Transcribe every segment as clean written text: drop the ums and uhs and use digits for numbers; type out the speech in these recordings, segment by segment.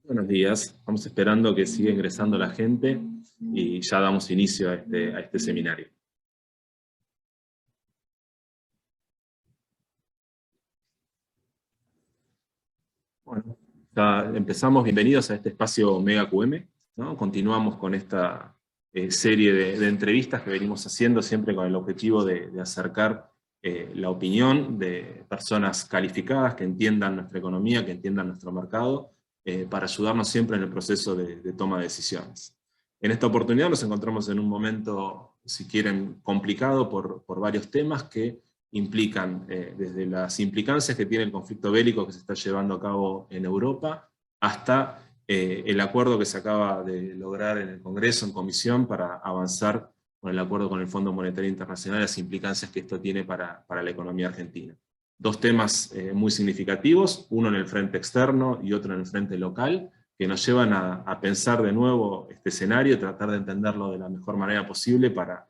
Buenos días, estamos esperando que siga ingresando la gente y ya damos inicio a este seminario. Bueno, ya empezamos, bienvenidos a este espacio Mega QM, ¿no? Continuamos con esta serie de entrevistas que venimos haciendo siempre con el objetivo de acercar la opinión de personas calificadas que entiendan nuestra economía, que entiendan nuestro mercado, para ayudarnos siempre en el proceso de toma de decisiones. En esta oportunidad nos encontramos en un momento, si quieren, complicado por varios temas que implican desde las implicancias que tiene el conflicto bélico que se está llevando a cabo en Europa, hasta el acuerdo que se acaba de lograr en el Congreso, en comisión, para avanzar con el acuerdo con el Fondo Monetario Internacional, las implicancias que esto tiene para la economía argentina. Dos temas muy significativos, uno en el frente externo y otro en el frente local, que nos llevan a pensar de nuevo este escenario, tratar de entenderlo de la mejor manera posible para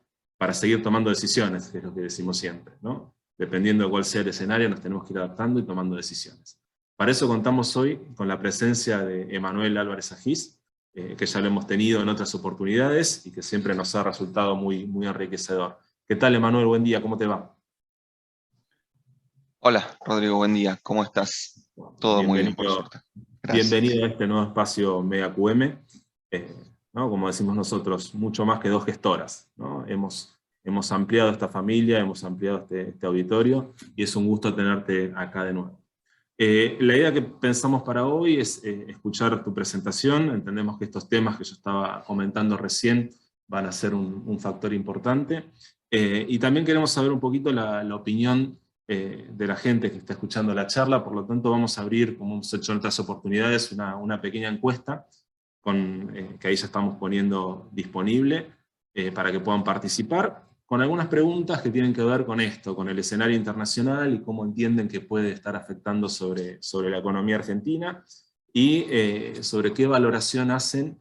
seguir tomando decisiones, que es lo que decimos siempre, ¿no? Dependiendo de cuál sea el escenario, nos tenemos que ir adaptando y tomando decisiones. Para eso contamos hoy con la presencia de Emanuel Álvarez Agis, que ya lo hemos tenido en otras oportunidades y que siempre nos ha resultado muy enriquecedor. ¿Qué tal, Emanuel? Buen día, ¿cómo te va? Hola, Rodrigo, buen día. ¿Cómo estás? Todo muy bien, por Bienvenido, suerte. Gracias. bienvenido a este nuevo espacio Mega QM. eh, ¿No? Como decimos nosotros, mucho más que dos gestoras, ¿no? Hemos ampliado esta familia, hemos ampliado este auditorio y es un gusto tenerte acá de nuevo. La idea que pensamos para hoy es escuchar tu presentación. Entendemos que estos temas que yo estaba comentando recién van a ser un factor importante. Y también queremos saber un poquito la opinión de la gente que está escuchando la charla. Por lo tanto, vamos a abrir, como hemos hecho en otras oportunidades, una pequeña encuesta que ahí ya estamos poniendo disponible para que puedan participar, con algunas preguntas que tienen que ver con esto, con el escenario internacional y cómo entienden que puede estar afectando sobre la economía argentina y sobre qué valoración hacen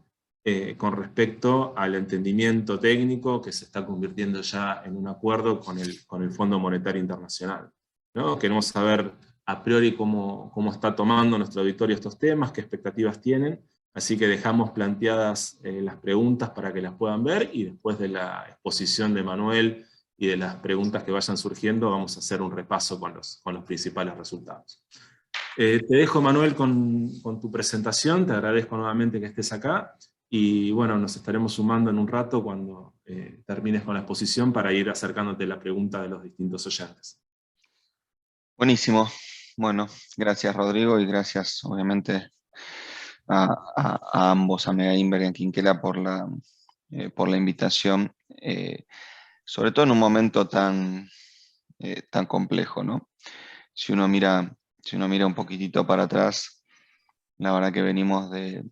con respecto al entendimiento técnico que se está convirtiendo ya en un acuerdo con el Fondo Monetario Internacional, ¿no? Queremos saber a priori cómo está tomando nuestro auditorio estos temas, qué expectativas tienen. Así que dejamos planteadas las preguntas para que las puedan ver y después de la exposición de Manuel y de las preguntas que vayan surgiendo vamos a hacer un repaso con los principales resultados. Te dejo, Manuel, con tu presentación, te agradezco nuevamente que estés acá y bueno, nos estaremos sumando en un rato cuando termines con la exposición para ir acercándote la pregunta de los distintos oyentes. Buenísimo. Bueno, gracias, Rodrigo, y gracias, obviamente, a, a ambos, a Mega Inver y a Quinquela, por la invitación, sobre todo en un momento tan complejo, ¿no? Si uno mira, si uno mira un poquitito para atrás, la verdad que venimos de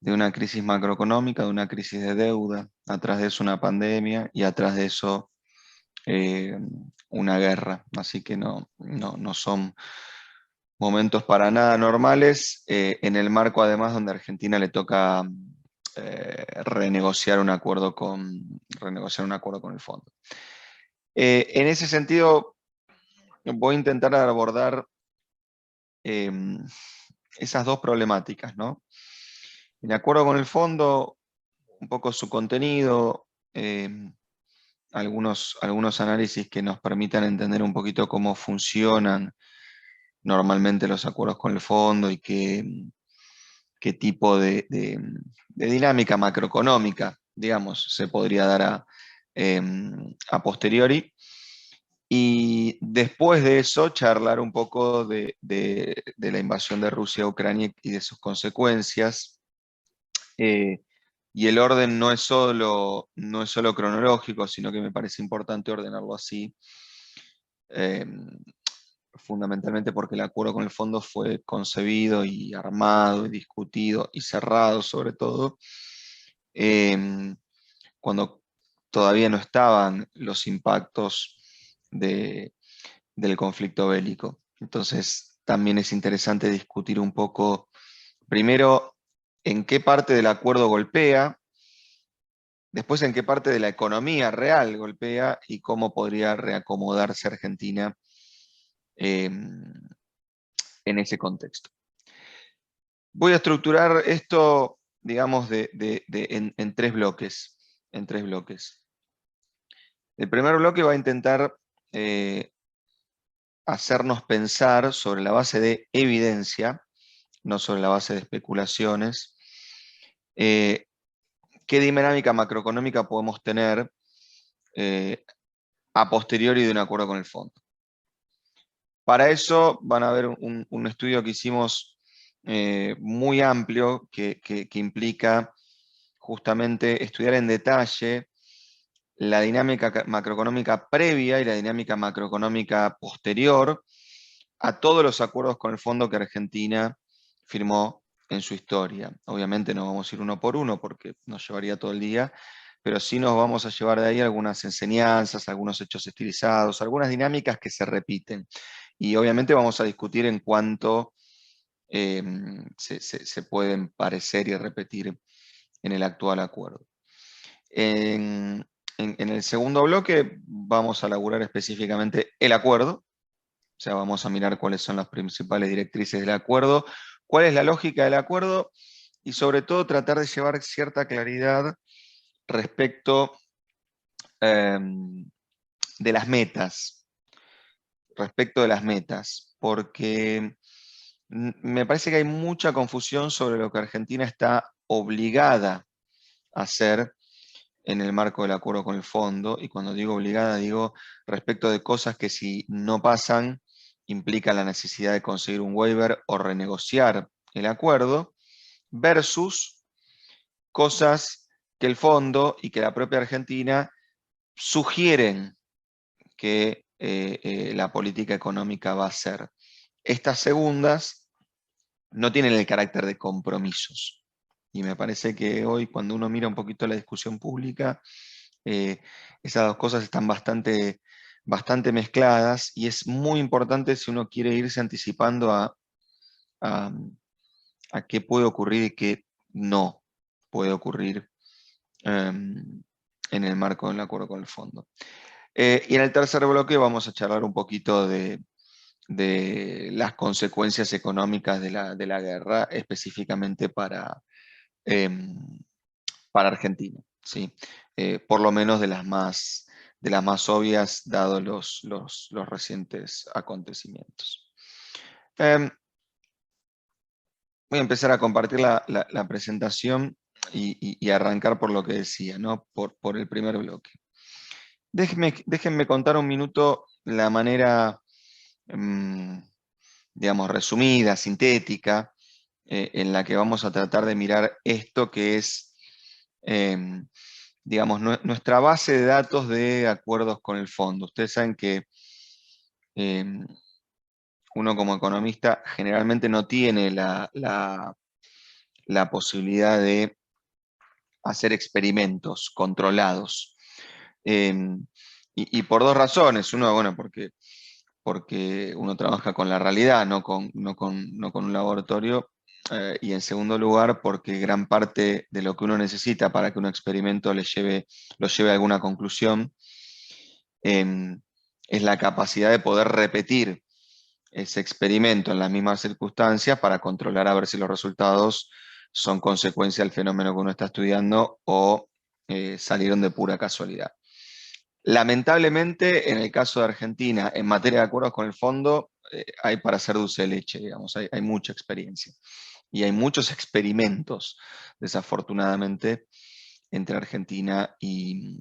una crisis macroeconómica, de una crisis de deuda, atrás de eso una pandemia y atrás de eso eh, una guerra. Así que no son momentos para nada normales, en el marco además donde a Argentina le toca renegociar un acuerdo con el fondo. En ese sentido, voy a intentar abordar eh, esas dos problemáticas, ¿no? El acuerdo con el fondo, un poco su contenido, algunos análisis que nos permitan entender un poquito cómo funcionan normalmente los acuerdos con el fondo y qué tipo de dinámica macroeconómica, digamos, se podría dar a posteriori. Y después de eso, charlar un poco de la invasión de Rusia a Ucrania y de sus consecuencias. Y el orden no es solo cronológico, sino que me parece importante ordenarlo así, eh, fundamentalmente porque el acuerdo con el fondo fue concebido y armado y discutido y cerrado sobre todo, eh, cuando todavía no estaban los impactos del conflicto bélico. Entonces también es interesante discutir un poco, primero, en qué parte del acuerdo golpea, después en qué parte de la economía real golpea y cómo podría reacomodarse Argentina en ese contexto. Voy a estructurar esto, digamos, en tres bloques. En tres bloques. El primer bloque va a intentar hacernos pensar sobre la base de evidencia, no sobre la base de especulaciones, qué dinámica macroeconómica podemos tener a posteriori de un acuerdo con el fondo. Para eso van a ver un estudio que hicimos muy amplio que implica justamente estudiar en detalle la dinámica macroeconómica previa y la dinámica macroeconómica posterior a todos los acuerdos con el fondo que Argentina firmó en su historia. Obviamente no vamos a ir uno por uno porque nos llevaría todo el día, pero sí nos vamos a llevar de ahí algunas enseñanzas, algunos hechos estilizados, algunas dinámicas que se repiten. Y obviamente vamos a discutir en cuánto se pueden parecer y repetir en el actual acuerdo. En el segundo bloque vamos a laburar específicamente el acuerdo, o sea, vamos a mirar cuáles son las principales directrices del acuerdo, cuál es la lógica del acuerdo y sobre todo tratar de llevar cierta claridad respecto de las metas, porque me parece que hay mucha confusión sobre lo que Argentina está obligada a hacer en el marco del acuerdo con el fondo, y cuando digo obligada digo respecto de cosas que si no pasan implican la necesidad de conseguir un waiver o renegociar el acuerdo, versus cosas que el fondo y que la propia Argentina sugieren que la política económica va a hacer. Estas segundas no tienen el carácter de compromisos. Y me parece que hoy, cuando uno mira un poquito la discusión pública, esas dos cosas están bastante mezcladas y es muy importante si uno quiere irse anticipando a, a qué puede ocurrir y qué no puede ocurrir en el marco del acuerdo con el fondo. Y en el tercer bloque vamos a charlar un poquito de las consecuencias económicas de la guerra, específicamente para Argentina, ¿sí? Por lo menos de las más obvias, dados los recientes acontecimientos. Voy a empezar a compartir la presentación y arrancar por lo que decía, ¿no? Por el primer bloque. Déjenme contar un minuto la manera, digamos, resumida, sintética, en la que vamos a tratar de mirar esto que es, digamos, nuestra base de datos de acuerdos con el fondo. Ustedes saben que uno como economista generalmente no tiene la posibilidad de hacer experimentos controlados. Y por dos razones. Uno, bueno, porque uno trabaja con la realidad, no con un laboratorio. Y en segundo lugar, porque gran parte de lo que uno necesita para que un experimento lo lleve a alguna conclusión es la capacidad de poder repetir ese experimento en las mismas circunstancias para controlar a ver si los resultados son consecuencia del fenómeno que uno está estudiando o salieron de pura casualidad. Lamentablemente, en el caso de Argentina, en materia de acuerdos con el fondo, hay para hacer dulce de leche, digamos, hay mucha experiencia. Y hay muchos experimentos, desafortunadamente, entre Argentina y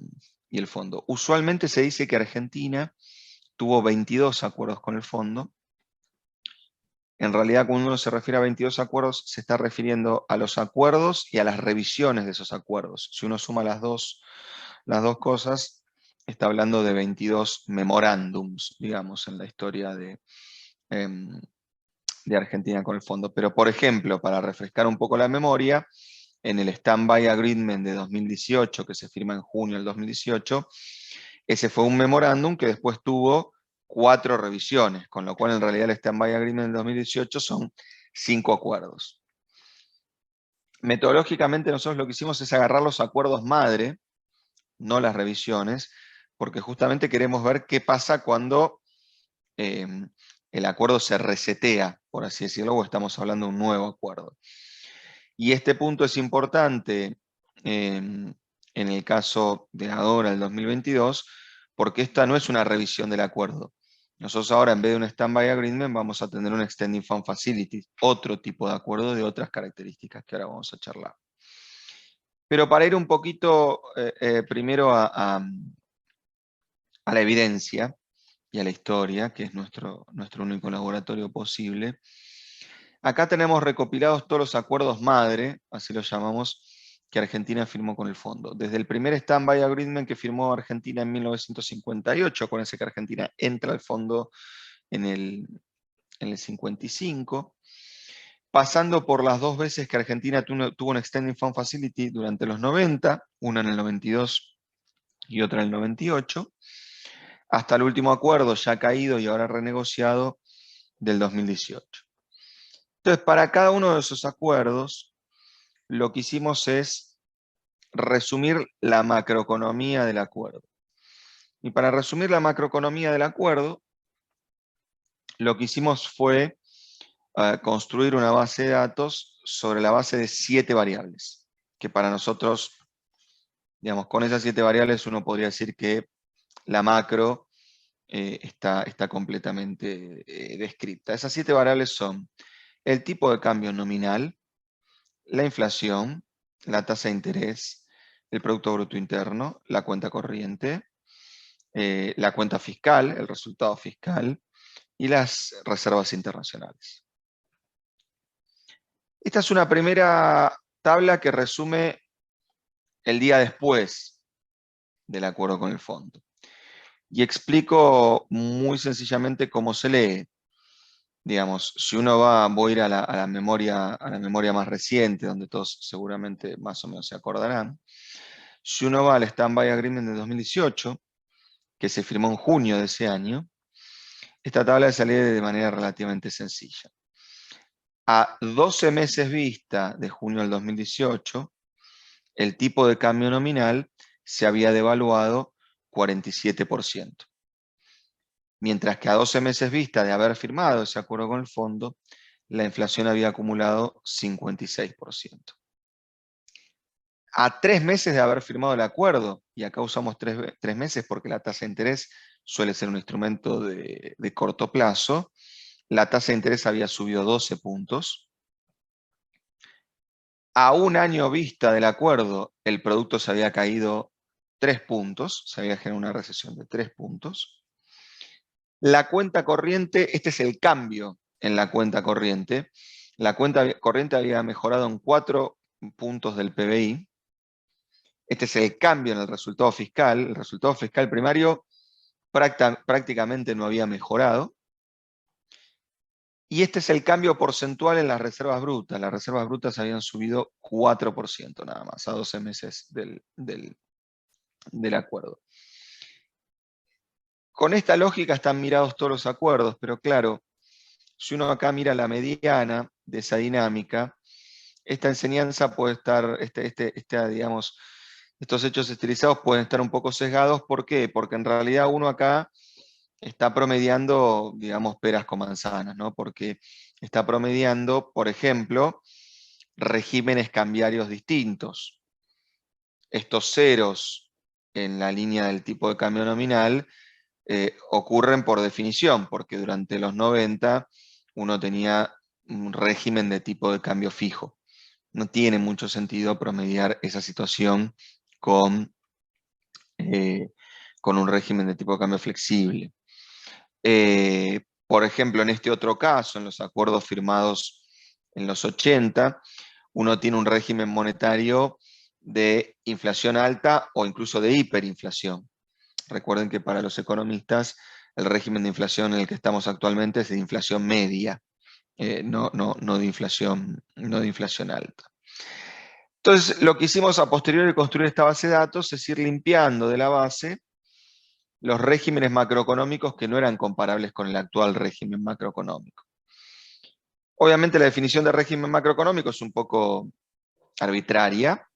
el fondo. Usualmente se dice que Argentina tuvo 22 acuerdos con el fondo. En realidad, cuando uno se refiere a 22 acuerdos, se está refiriendo a los acuerdos y a las revisiones de esos acuerdos. Si uno suma las dos cosas, está hablando de 22 memorándums, digamos, en la historia de Argentina con el fondo. Pero, por ejemplo, para refrescar un poco la memoria, en el Standby Agreement de 2018, que se firma en junio del 2018, ese fue un memorándum que después tuvo 4 revisiones, con lo cual en realidad el Standby Agreement del 2018 son 5 acuerdos. Metodológicamente nosotros lo que hicimos es agarrar los acuerdos madre, no las revisiones, porque justamente queremos ver qué pasa cuando el acuerdo se resetea, por así decirlo, o estamos hablando de un nuevo acuerdo. Y este punto es importante en el caso de ahora, el 2022, porque esta no es una revisión del acuerdo. Nosotros ahora, en vez de un Standby Agreement, vamos a tener un Extending Fund Facility, otro tipo de acuerdo de otras características que ahora vamos a charlar. Pero para ir un poquito primero a la evidencia y a la historia, que es nuestro único laboratorio posible, acá tenemos recopilados todos los acuerdos madre, así los llamamos, que Argentina firmó con el fondo. Desde el primer Standby Agreement que firmó Argentina en 1958, acuérdense que Argentina entra al fondo en el 55, pasando por las dos veces que Argentina tuvo un Extending Fund Facility durante los 90, una en el 92 y otra en el 98, hasta el último acuerdo ya caído y ahora renegociado del 2018. Entonces, para cada uno de esos acuerdos, lo que hicimos es resumir la macroeconomía del acuerdo. Y para resumir la macroeconomía del acuerdo, lo que hicimos fue construir una base de datos sobre la base de 7 variables, que para nosotros, digamos, con esas 7 variables uno podría decir que la macro está completamente descrita. Esas 7 variables son el tipo de cambio nominal, la inflación, la tasa de interés, el Producto Bruto Interno, la cuenta corriente, la cuenta fiscal, el resultado fiscal y las reservas internacionales. Esta es una primera tabla que resume el día después del acuerdo con el fondo. Y explico muy sencillamente cómo se lee. Digamos, si uno voy a ir a la memoria más reciente, donde todos seguramente más o menos se acordarán. Si uno va al Standby Agreement de 2018, que se firmó en junio de ese año, esta tabla se lee de manera relativamente sencilla. A 12 meses vista de junio del 2018, el tipo de cambio nominal se había devaluado 47%. Mientras que a 12 meses vista de haber firmado ese acuerdo con el fondo, la inflación había acumulado 56%. A 3 meses de haber firmado el acuerdo, y acá usamos 3 meses porque la tasa de interés suele ser un instrumento de corto plazo, la tasa de interés había subido 12 puntos. A un año vista del acuerdo, el producto se había caído 3 puntos, se había generado una recesión de 3 puntos. La cuenta corriente, este es el cambio en la cuenta corriente. La cuenta corriente había mejorado en 4 puntos del PBI. Este es el cambio en el resultado fiscal. El resultado fiscal primario prácticamente no había mejorado. Y este es el cambio porcentual en las reservas brutas. Las reservas brutas habían subido 4% nada más, a 12 meses del acuerdo. Con esta lógica están mirados todos los acuerdos, pero claro, si uno acá mira la mediana de esa dinámica, esta enseñanza puede estar, digamos, estos hechos estilizados pueden estar un poco sesgados. ¿Por qué? Porque en realidad uno acá está promediando, digamos, peras con manzanas, ¿no? Porque está promediando, por ejemplo, regímenes cambiarios distintos. Estos ceros en la línea del tipo de cambio nominal ocurren por definición, porque durante los 90 uno tenía un régimen de tipo de cambio fijo. No tiene mucho sentido promediar esa situación con un régimen de tipo de cambio flexible. Por ejemplo, en este otro caso, en los acuerdos firmados en los 80, uno tiene un régimen monetario de inflación alta o incluso de hiperinflación. Recuerden que para los economistas el régimen de inflación en el que estamos actualmente es de inflación media, no de inflación alta. Entonces, lo que hicimos a posteriori de construir esta base de datos es ir limpiando de la base los regímenes macroeconómicos que no eran comparables con el actual régimen macroeconómico. Obviamente la definición de régimen macroeconómico es un poco arbitraria,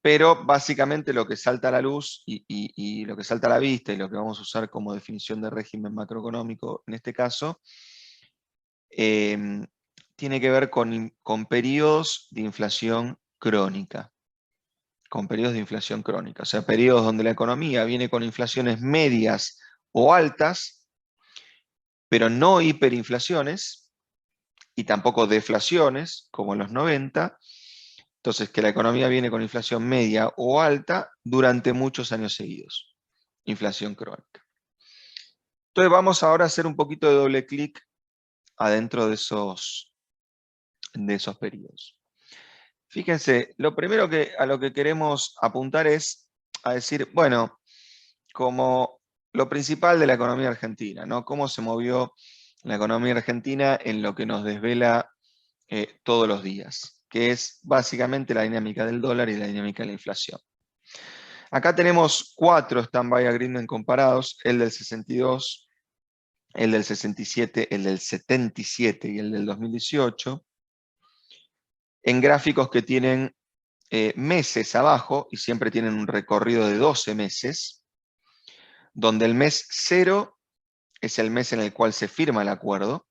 Pero básicamente lo que salta a la luz y lo que salta a la vista y lo que vamos a usar como definición de régimen macroeconómico en este caso, tiene que ver con periodos de inflación crónica. Con periodos de inflación crónica, o sea, periodos donde la economía viene con inflaciones medias o altas, pero no hiperinflaciones y tampoco deflaciones, como en los 90. Entonces, que la economía viene con inflación media o alta durante muchos años seguidos. Inflación crónica. Entonces, vamos ahora a hacer un poquito de doble clic adentro de esos periodos. Fíjense, lo primero a lo que queremos apuntar es a decir, bueno, como lo principal de la economía argentina, ¿no? Cómo se movió la economía argentina en lo que nos desvela todos los días, que es básicamente la dinámica del dólar y la dinámica de la inflación. Acá tenemos 4 stand-by agreement comparados, el del 62, el del 67, el del 77 y el del 2018, en gráficos que tienen meses abajo y siempre tienen un recorrido de 12 meses, donde el mes 0 es el mes en el cual se firma el acuerdo,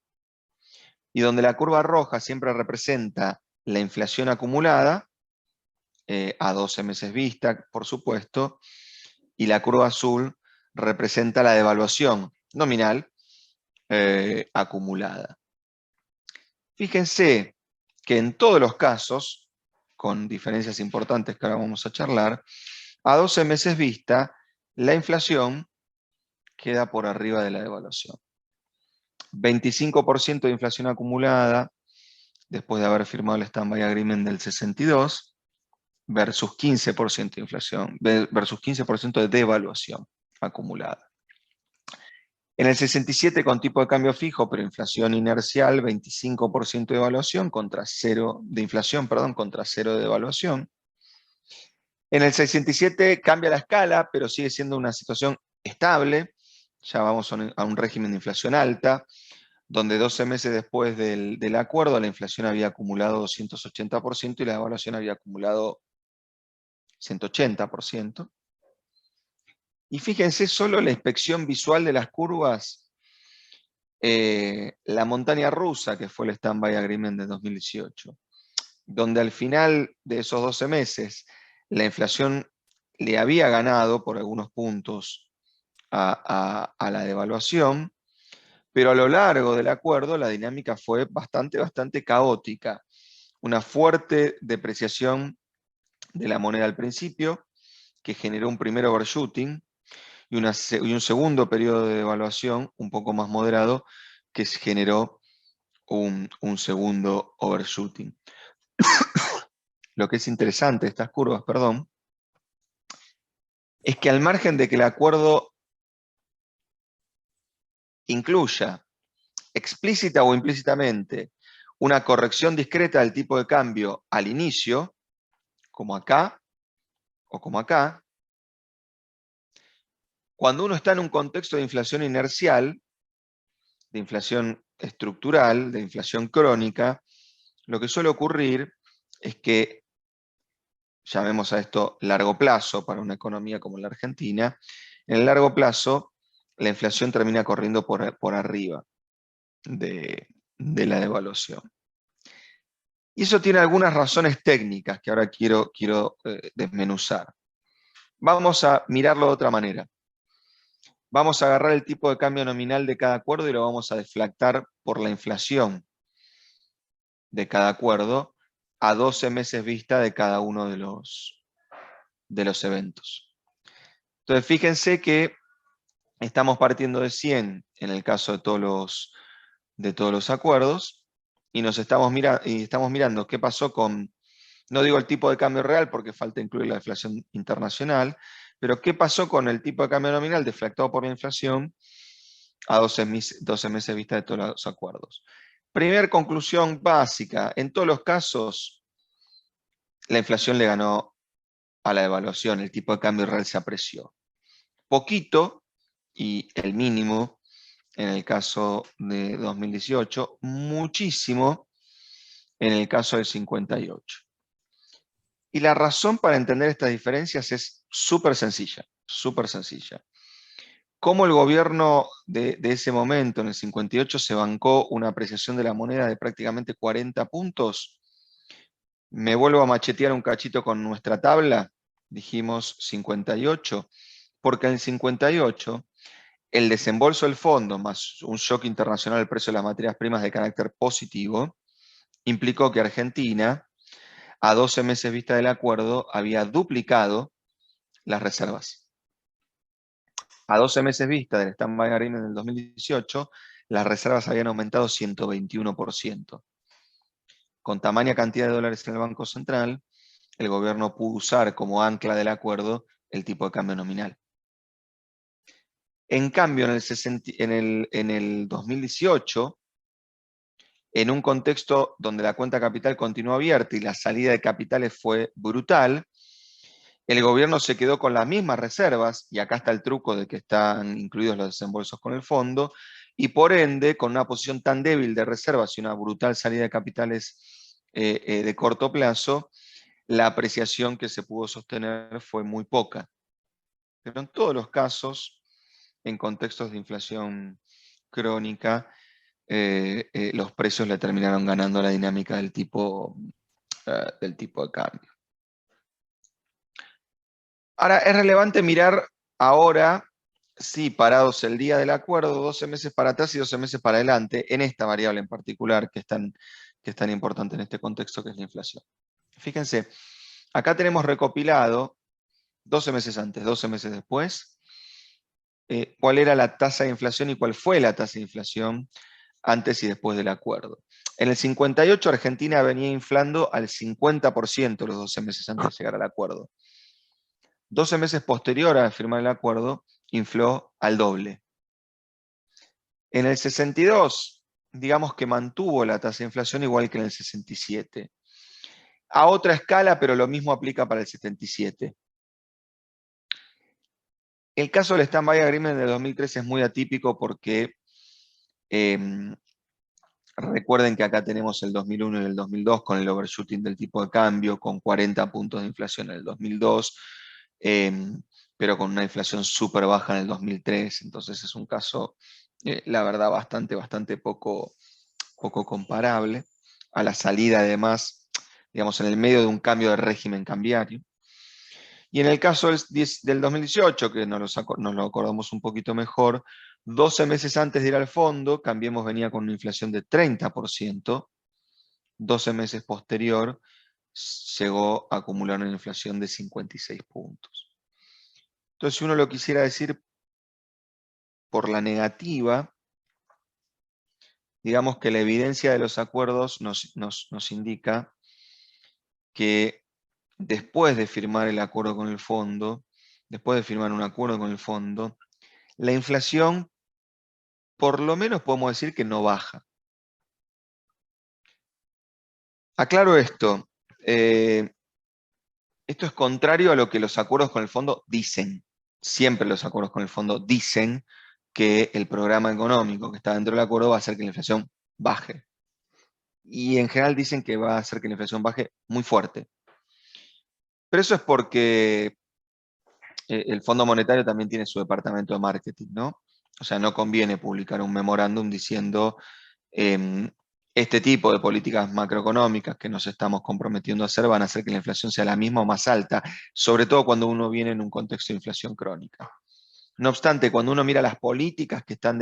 y donde la curva roja siempre representa la inflación acumulada, a 12 meses vista, por supuesto, y la curva azul representa la devaluación nominal acumulada. Fíjense que en todos los casos, con diferencias importantes que ahora vamos a charlar, a 12 meses vista, la inflación queda por arriba de la devaluación. 25% de inflación acumulada después de haber firmado el stand-by agreement del 62 versus 15% de inflación, versus 15% de devaluación acumulada. En el 67 con tipo de cambio fijo, pero inflación inercial, 25% de devaluación contra 0 de inflación, perdón, contra 0 de devaluación. En el 67 cambia la escala, pero sigue siendo una situación estable. Ya vamos a un régimen de inflación alta, donde 12 meses después del acuerdo la inflación había acumulado 280% y la devaluación había acumulado 180%. Y fíjense solo la inspección visual de las curvas, la montaña rusa que fue el stand-by agreement de 2018, donde al final de esos 12 meses la inflación le había ganado por algunos puntos a la devaluación, pero a lo largo del acuerdo la dinámica fue bastante caótica. Una fuerte depreciación de la moneda al principio, que generó un primer overshooting, y un segundo periodo de devaluación un poco más moderado, que generó un segundo overshooting. Lo que es interesante de estas curvas, perdón, es que al margen de que el acuerdo incluya explícita o implícitamente una corrección discreta del tipo de cambio al inicio, como acá o como acá, cuando uno está en un contexto de inflación inercial, de inflación estructural, de inflación crónica, lo que suele ocurrir es que, llamemos a esto largo plazo para una economía como la Argentina, en el largo plazo la inflación termina corriendo por arriba de la devaluación. Y eso tiene algunas razones técnicas que ahora quiero desmenuzar. Vamos a mirarlo de otra manera. Vamos a agarrar el tipo de cambio nominal de cada acuerdo y lo vamos a deflactar por la inflación de cada acuerdo a 12 meses vista de cada uno de los eventos. Entonces, fíjense que estamos partiendo de 100 en el caso de todos los acuerdos y estamos mirando qué pasó con, no digo el tipo de cambio real porque falta incluir la inflación internacional, pero qué pasó con el tipo de cambio nominal deflactado por la inflación a 12 meses vista de todos los acuerdos. Primer conclusión básica, en todos los casos la inflación le ganó a la devaluación, el tipo de cambio real se apreció. Poquito, y el mínimo en el caso de 2018, muchísimo en el caso del 58. Y la razón para entender estas diferencias es súper sencilla, súper sencilla. Cómo el gobierno de ese momento, en el 58, se bancó una apreciación de la moneda de prácticamente 40 puntos. Me vuelvo a machetear un cachito con nuestra tabla, dijimos 58, porque en el 58 el desembolso del fondo más un shock internacional del precio de las materias primas de carácter positivo implicó que Argentina, a 12 meses vista del acuerdo, había duplicado las reservas. A 12 meses vista del stand-by agreement en el 2018, las reservas habían aumentado 121%. Con tamaña cantidad de dólares en el Banco Central, el gobierno pudo usar como ancla del acuerdo el tipo de cambio nominal. En cambio, en el 2018, en un contexto donde la cuenta capital continuó abierta y la salida de capitales fue brutal, el gobierno se quedó con las mismas reservas, y acá está el truco de que están incluidos los desembolsos con el fondo, y por ende, con una posición tan débil de reservas y una brutal salida de capitales de corto plazo, la apreciación que se pudo sostener fue muy poca. Pero en todos los casos, en contextos de inflación crónica, los precios le terminaron ganando la dinámica del tipo de cambio. Ahora, es relevante mirar ahora, sí, parados el día del acuerdo, 12 meses para atrás y 12 meses para adelante, en esta variable en particular que es tan importante en este contexto, que es la inflación. Fíjense, acá tenemos recopilado 12 meses antes, 12 meses después, cuál era la tasa de inflación y cuál fue la tasa de inflación antes y después del acuerdo. En el 58 Argentina venía inflando al 50% los 12 meses antes de llegar al acuerdo. 12 meses posterior a firmar el acuerdo, infló al doble. En el 62, digamos que mantuvo la tasa de inflación igual que en el 67. A otra escala, pero lo mismo aplica para el 77. El caso del Stand-by Agreement de 2013 es muy atípico porque recuerden que acá tenemos el 2001 y el 2002 con el overshooting del tipo de cambio, con 40 puntos de inflación en el 2002, pero con una inflación súper baja en el 2003. Entonces es un caso, la verdad, bastante poco comparable. A la salida, además, digamos, en el medio de un cambio de régimen cambiario. Y en el caso del 2018, que nos lo acordamos un poquito mejor, 12 meses antes de ir al fondo, Cambiemos venía con una inflación de 30%, 12 meses posterior llegó a acumular una inflación de 56 puntos. Entonces, si uno lo quisiera decir por la negativa, digamos que la evidencia de los acuerdos nos indica que después de firmar el acuerdo con el fondo, después de firmar un acuerdo con el fondo, la inflación, por lo menos podemos decir que no baja. Aclaro esto. Esto es contrario a lo que los acuerdos con el fondo dicen. Siempre los acuerdos con el fondo dicen que el programa económico que está dentro del acuerdo va a hacer que la inflación baje. Y en general dicen que va a hacer que la inflación baje muy fuerte. Pero eso es porque el Fondo Monetario también tiene su departamento de marketing, ¿no? O sea, no conviene publicar un memorándum diciendo este tipo de políticas macroeconómicas que nos estamos comprometiendo a hacer van a hacer que la inflación sea la misma o más alta, sobre todo cuando uno viene en un contexto de inflación crónica. No obstante, cuando uno mira las políticas que están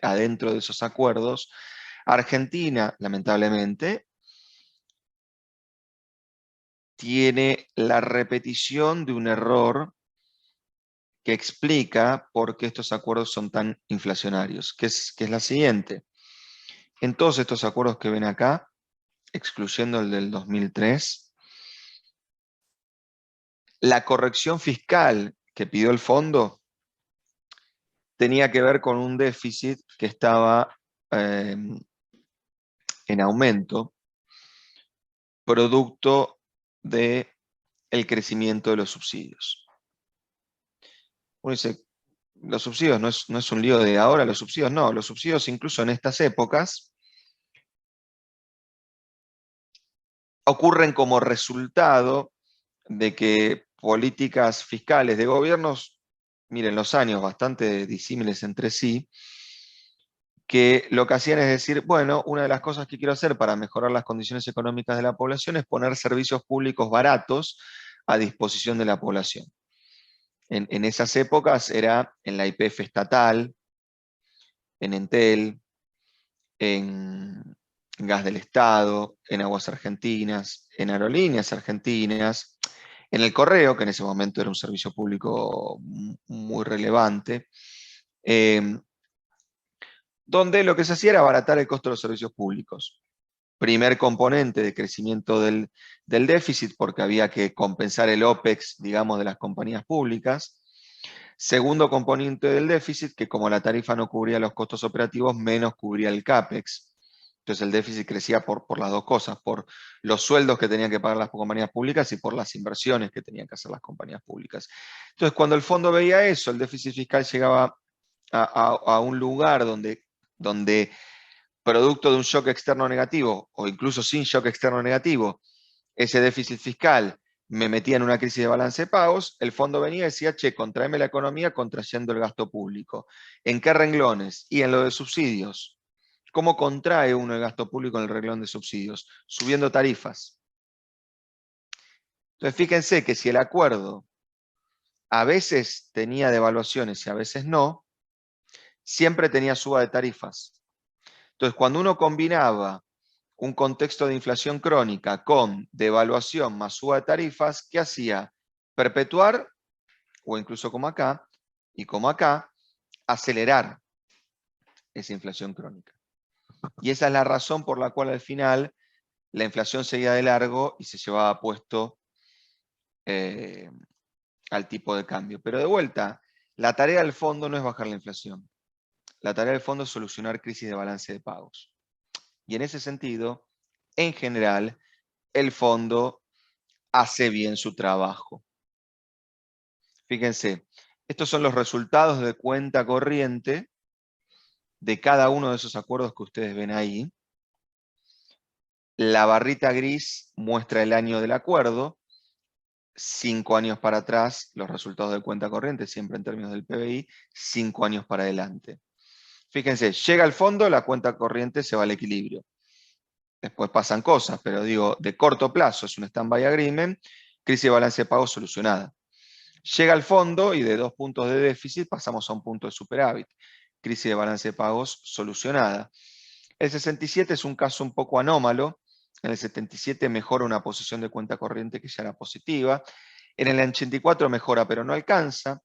adentro de esos acuerdos, Argentina, lamentablemente, tiene la repetición de un error que explica por qué estos acuerdos son tan inflacionarios, que es la siguiente. En todos estos acuerdos que ven acá, excluyendo el del 2003, la corrección fiscal que pidió el fondo tenía que ver con un déficit que estaba en aumento, producto del crecimiento de los subsidios. Uno dice, los subsidios no es un lío de ahora, los subsidios incluso en estas épocas ocurren como resultado de que políticas fiscales de gobiernos, miren, los años bastante disímiles entre sí, que lo que hacían es decir, bueno, una de las cosas que quiero hacer para mejorar las condiciones económicas de la población es poner servicios públicos baratos a disposición de la población. En esas épocas era en la YPF estatal, en Entel, en Gas del Estado, en Aguas Argentinas, en Aerolíneas Argentinas, en el Correo, que en ese momento era un servicio público muy relevante, donde lo que se hacía era abaratar el costo de los servicios públicos. Primer componente de crecimiento del déficit, porque había que compensar el OPEX, digamos, de las compañías públicas. Segundo componente del déficit, que como la tarifa no cubría los costos operativos, menos cubría el CAPEX. Entonces el déficit crecía por las dos cosas, por los sueldos que tenían que pagar las compañías públicas y por las inversiones que tenían que hacer las compañías públicas. Entonces cuando el fondo veía eso, el déficit fiscal llegaba a un lugar donde producto de un shock externo negativo, o incluso sin shock externo negativo, ese déficit fiscal me metía en una crisis de balance de pagos, el fondo venía y decía, che, contraeme la economía contrayendo el gasto público. ¿En qué renglones? Y en lo de subsidios. ¿Cómo contrae uno el gasto público en el renglón de subsidios? Subiendo tarifas. Entonces fíjense que si el acuerdo a veces tenía devaluaciones y a veces no, siempre tenía suba de tarifas. Entonces cuando uno combinaba un contexto de inflación crónica con devaluación más suba de tarifas, ¿qué hacía? Perpetuar, o incluso como acá, y como acá, acelerar esa inflación crónica. Y esa es la razón por la cual al final la inflación seguía de largo y se llevaba puesto al tipo de cambio. Pero de vuelta, la tarea del fondo no es bajar la inflación. La tarea del fondo es solucionar crisis de balance de pagos. Y en ese sentido, en general, el fondo hace bien su trabajo. Fíjense, estos son los resultados de cuenta corriente de cada uno de esos acuerdos que ustedes ven ahí. La barrita gris muestra el año del acuerdo. 5 años para atrás, los resultados de cuenta corriente, siempre en términos del PBI, 5 años para adelante. Fíjense, llega al fondo, la cuenta corriente se va al equilibrio. Después pasan cosas, pero digo, de corto plazo, es un stand-by agreement, crisis de balance de pago solucionada. Llega al fondo y de 2 puntos de déficit pasamos a un punto de superávit. Crisis de balance de pagos solucionada. El 67 es un caso un poco anómalo. En el 77 mejora una posición de cuenta corriente que ya era positiva. En el 84 mejora pero no alcanza.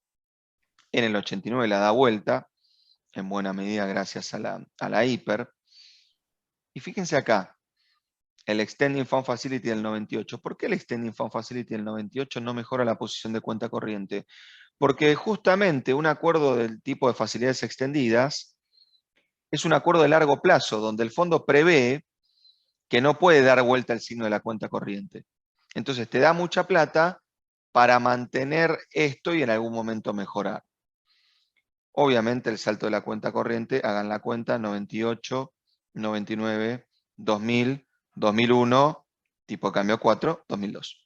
En el 89 la da vuelta, en buena medida gracias a la hiper. Y fíjense acá, el Extending Fund Facility del 98. ¿Por qué el Extending Fund Facility del 98 no mejora la posición de cuenta corriente? Porque justamente un acuerdo del tipo de facilidades extendidas es un acuerdo de largo plazo, donde el fondo prevé que no puede dar vuelta el signo de la cuenta corriente. Entonces te da mucha plata para mantener esto y en algún momento mejorar. Obviamente el salto de la cuenta corriente, hagan la cuenta, 98, 99, 2000, 2001, tipo de cambio 4, 2002.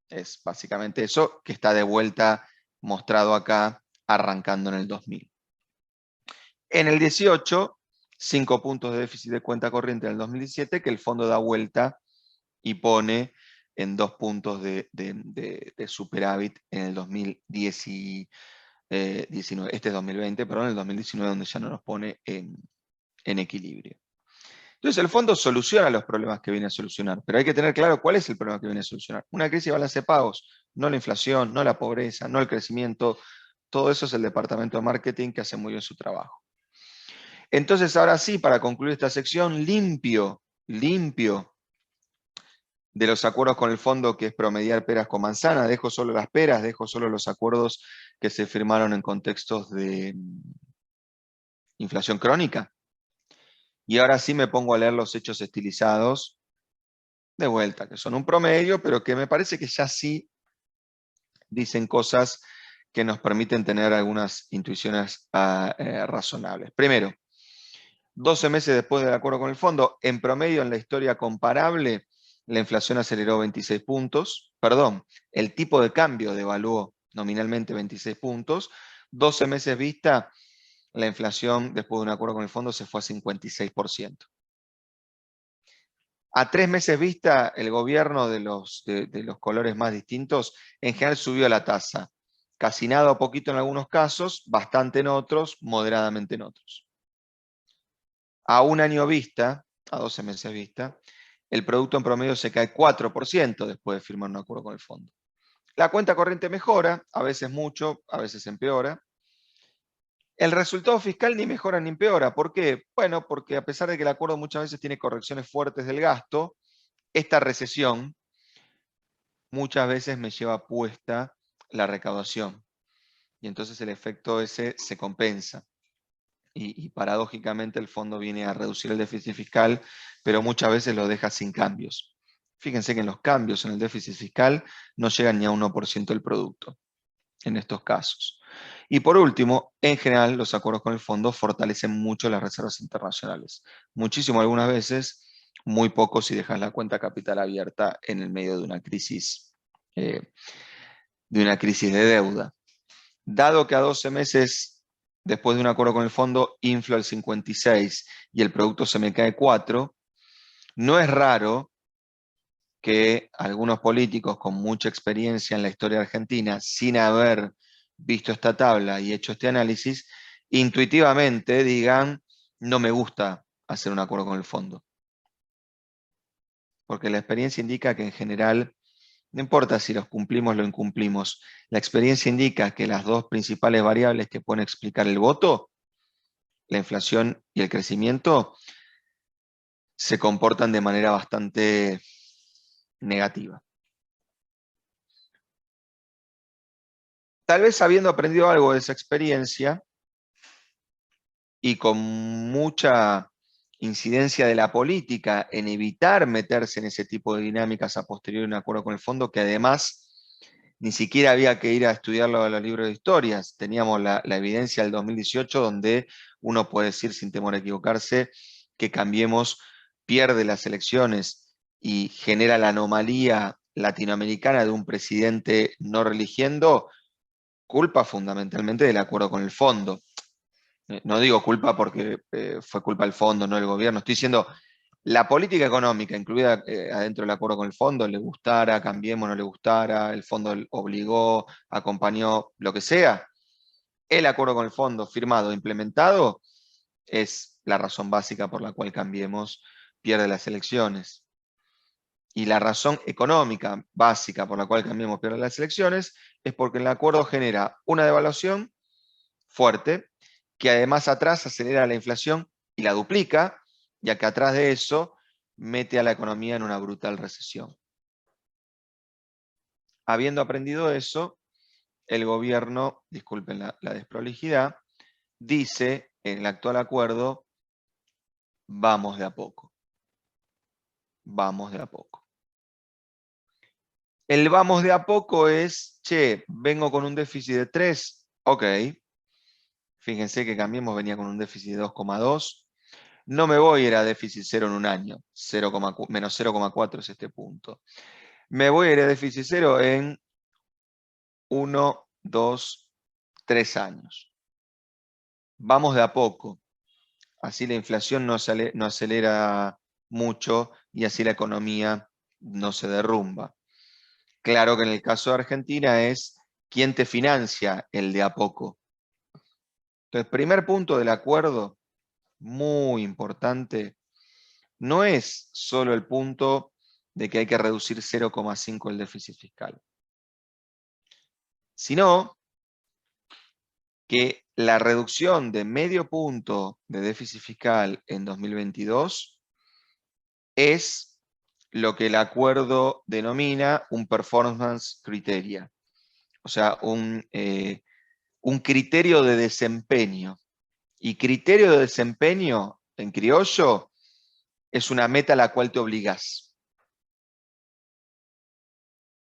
Es básicamente eso que está de vuelta mostrado acá, arrancando en el 2000. En el 18, 5 puntos de déficit de cuenta corriente en el 2017, que el fondo da vuelta y pone en 2 puntos de superávit en el 2019. Este es 2020, perdón, el 2019 donde ya no nos pone en equilibrio. Entonces el fondo soluciona los problemas que viene a solucionar, pero hay que tener claro cuál es el problema que viene a solucionar. Una crisis de balance de pagos, no la inflación, no la pobreza, no el crecimiento. Todo eso es el departamento de marketing que hace muy bien su trabajo. Entonces ahora sí, para concluir esta sección, limpio de los acuerdos con el fondo, que es promediar peras con manzana. Dejo solo las peras, dejo solo los acuerdos que se firmaron en contextos de inflación crónica. Y ahora sí me pongo a leer los hechos estilizados de vuelta, que son un promedio, pero que me parece que ya sí dicen cosas que nos permiten tener algunas intuiciones razonables. Primero, 12 meses después del acuerdo con el fondo, en promedio en la historia comparable, la inflación aceleró 26 puntos. perdón, el tipo de cambio devaluó nominalmente 26 puntos, 12 meses vista, la inflación después de un acuerdo con el fondo se fue a 56%. A 3 meses vista, el gobierno de los colores más distintos en general subió la tasa, casi nada o poquito en algunos casos, bastante en otros, moderadamente en otros. A un año vista, a 12 meses vista, el producto en promedio se cae 4% después de firmar un acuerdo con el fondo. La cuenta corriente mejora, a veces mucho, a veces empeora. El resultado fiscal ni mejora ni empeora. ¿Por qué? Bueno, porque a pesar de que el acuerdo muchas veces tiene correcciones fuertes del gasto, esta recesión muchas veces me lleva puesta la recaudación. Y entonces el efecto ese se compensa. Y paradójicamente el fondo viene a reducir el déficit fiscal, pero muchas veces lo deja sin cambios. Fíjense que en los cambios en el déficit fiscal no llegan ni a 1% del producto en estos casos. Y por último, en general, los acuerdos con el fondo fortalecen mucho las reservas internacionales. Muchísimo algunas veces, muy poco si dejas la cuenta capital abierta en el medio de una crisis de deuda. Dado que a 12 meses después de un acuerdo con el fondo inflo el 56 y el producto se me cae 4, no es raro que algunos políticos con mucha experiencia en la historia argentina, sin haber visto esta tabla y hecho este análisis, intuitivamente digan, no me gusta hacer un acuerdo con el fondo. Porque la experiencia indica que en general, no importa si los cumplimos o lo incumplimos, la experiencia indica que las dos principales variables que pueden explicar el voto, la inflación y el crecimiento, se comportan de manera bastante negativa. Tal vez habiendo aprendido algo de esa experiencia y con mucha incidencia de la política en evitar meterse en ese tipo de dinámicas a posteriori en un acuerdo con el fondo, que además ni siquiera había que ir a estudiarlo a los libros de historias. Teníamos la evidencia del 2018 donde uno puede decir sin temor a equivocarse que Cambiemos pierde las elecciones y genera la anomalía latinoamericana de un presidente no religiendo, culpa fundamentalmente del acuerdo con el fondo. No digo culpa porque fue culpa del fondo, no del gobierno. Estoy diciendo la política económica incluida adentro del acuerdo con el fondo, le gustara, Cambiemos, no le gustara, el fondo obligó, acompañó, lo que sea. El acuerdo con el fondo firmado e implementado es la razón básica por la cual Cambiemos pierde las elecciones. Y la razón económica básica por la cual Cambiemos pierde las elecciones es porque el acuerdo genera una devaluación fuerte, que además atrás acelera la inflación y la duplica, ya que atrás de eso mete a la economía en una brutal recesión. Habiendo aprendido eso, el gobierno, disculpen la desprolijidad, dice en el actual acuerdo, vamos de a poco. Vamos de a poco. El vamos de a poco es, che, vengo con un déficit de 3, ok. Fíjense que Cambiemos venía con un déficit de 2,2. No me voy a ir a déficit cero en un año, menos 0,4 es este punto. Me voy a ir a déficit cero en 1, 2, 3 años. Vamos de a poco. Así la inflación no acelera mucho y así la economía no se derrumba. Claro que en el caso de Argentina es quién te financia el de a poco. Entonces, primer punto del acuerdo, muy importante, no es solo el punto de que hay que reducir 0,5 el déficit fiscal, sino que la reducción de medio punto de déficit fiscal en 2022 es lo que el acuerdo denomina un performance criteria, o sea, un criterio de desempeño. Y criterio de desempeño, en criollo, es una meta a la cual te obligás.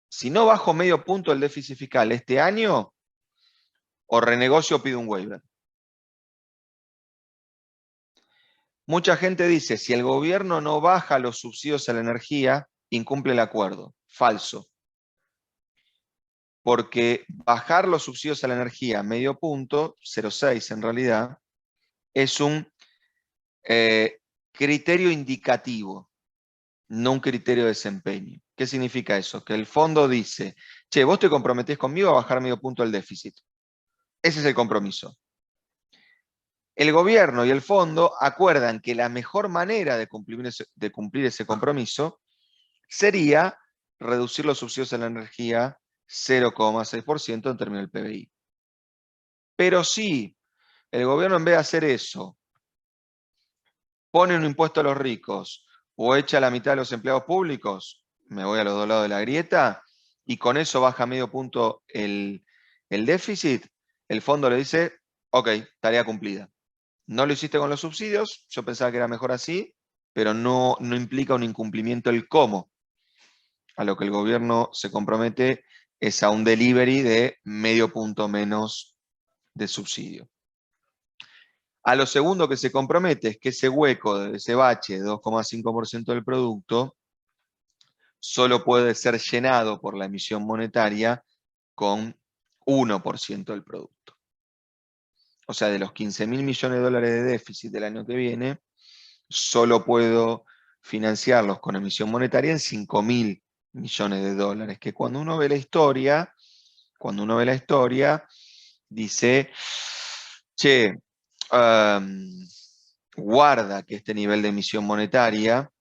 Si no bajo medio punto el déficit fiscal este año, o renegocio o pido un waiver. Mucha gente dice, si el gobierno no baja los subsidios a la energía, incumple el acuerdo. Falso. porque bajar los subsidios a la energía medio punto, 0,6 en realidad, es un criterio indicativo, no un criterio de desempeño. ¿Qué significa eso? Que el fondo dice, che, vos te comprometés conmigo a bajar medio punto el déficit. Ese es el compromiso. El gobierno y el fondo acuerdan que la mejor manera de cumplir ese compromiso sería reducir los subsidios a la energía 0,6% en términos del PBI. Pero si el gobierno, en vez de hacer eso, pone un impuesto a los ricos o echa la mitad de los empleados públicos, me voy a los dos lados de la grieta, y con eso baja medio punto el déficit, el fondo le dice, ok, tarea cumplida. No lo hiciste con los subsidios, yo pensaba que era mejor así, pero no implica un incumplimiento el cómo. A lo que el gobierno se compromete es a un delivery de medio punto menos de subsidio. A lo segundo que se compromete es que ese hueco, de ese bache de 2,5% del producto, solo puede ser llenado por la emisión monetaria con 1% del producto. O sea, de los 15.000 millones de dólares de déficit del año que viene, solo puedo financiarlos con emisión monetaria en 5.000 millones de dólares, que cuando uno ve la historia, dice, che, guarda que este nivel de emisión monetaria,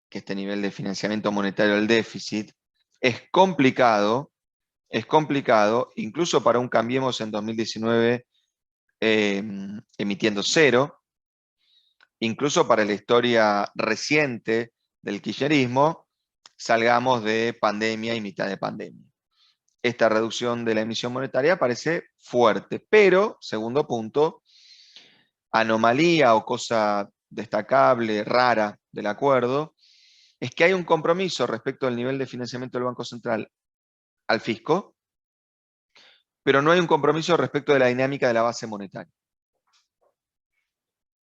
que este nivel de financiamiento monetario del déficit, es complicado, incluso para un Cambiemos en 2019 emitiendo cero, incluso para la historia reciente del kirchnerismo, salgamos de pandemia y mitad de pandemia. Esta reducción de la emisión monetaria parece fuerte, pero, segundo punto, anomalía o cosa destacable, rara del acuerdo, es que hay un compromiso respecto al nivel de financiamiento del Banco Central al fisco, pero no hay un compromiso respecto de la dinámica de la base monetaria.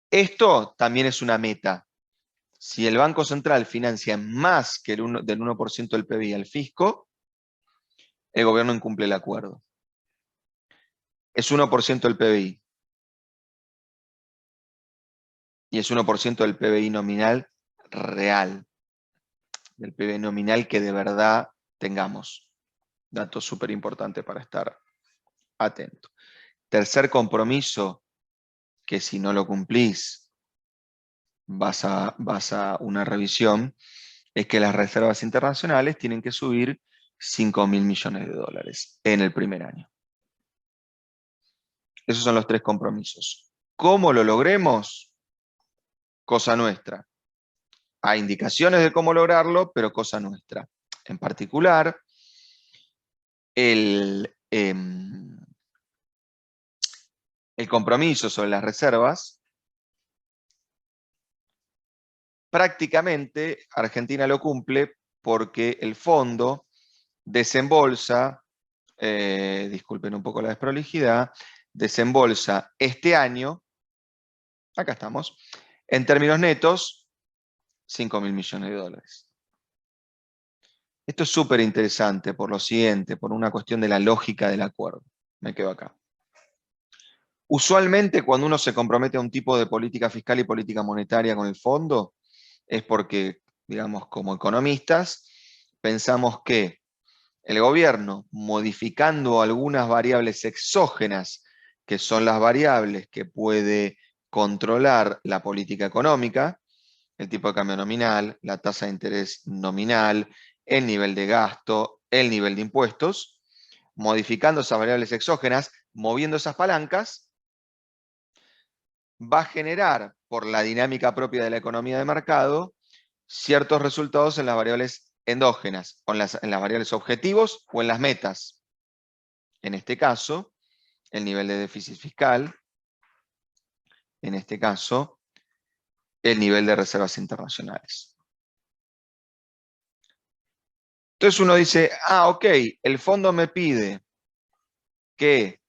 Esto también es una meta. Si el Banco Central financia más que del 1% del PBI al fisco, el gobierno incumple el acuerdo. Es 1% del PBI. Y es 1% del PBI nominal real. Del PBI nominal que de verdad tengamos. Dato súper importante para estar atento. Tercer compromiso, que si no lo cumplís, vas a una revisión, es que las reservas internacionales tienen que subir 5.000 millones de dólares en el primer año. Esos son los tres compromisos. ¿Cómo lo logremos? Cosa nuestra. Hay indicaciones de cómo lograrlo, pero cosa nuestra. En particular, el compromiso sobre las reservas, prácticamente Argentina lo cumple porque el fondo desembolsa, disculpen un poco la desprolijidad, desembolsa este año, acá estamos, en términos netos, 5.000 millones de dólares. Esto es súper interesante por lo siguiente, por una cuestión de la lógica del acuerdo. Me quedo acá. Usualmente cuando uno se compromete a un tipo de política fiscal y política monetaria con el fondo, es porque, digamos, como economistas, pensamos que el gobierno, modificando algunas variables exógenas, que son las variables que puede controlar la política económica, el tipo de cambio nominal, la tasa de interés nominal, el nivel de gasto, el nivel de impuestos, modificando esas variables exógenas, moviendo esas palancas, va a generar, por la dinámica propia de la economía de mercado, ciertos resultados en las variables endógenas, o en las variables objetivos o en las metas. En este caso, el nivel de déficit fiscal, en este caso, el nivel de reservas internacionales. Entonces uno dice, ok, el fondo me pide que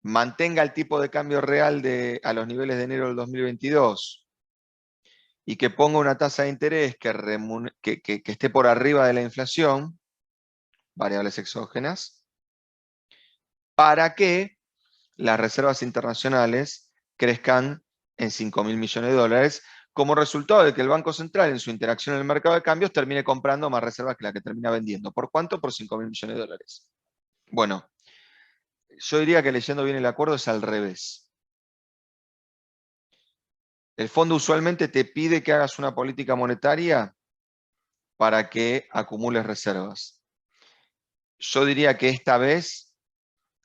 mantenga el tipo de cambio real a los niveles de enero del 2022 y que ponga una tasa de interés que esté por arriba de la inflación, variables exógenas, para que las reservas internacionales crezcan en 5.000 millones de dólares, como resultado de que el Banco Central en su interacción en el mercado de cambios termine comprando más reservas que la que termina vendiendo. ¿Por cuánto? Por 5.000 millones de dólares. Bueno, yo diría que leyendo bien el acuerdo es al revés. El fondo usualmente te pide que hagas una política monetaria para que acumules reservas. Yo diría que esta vez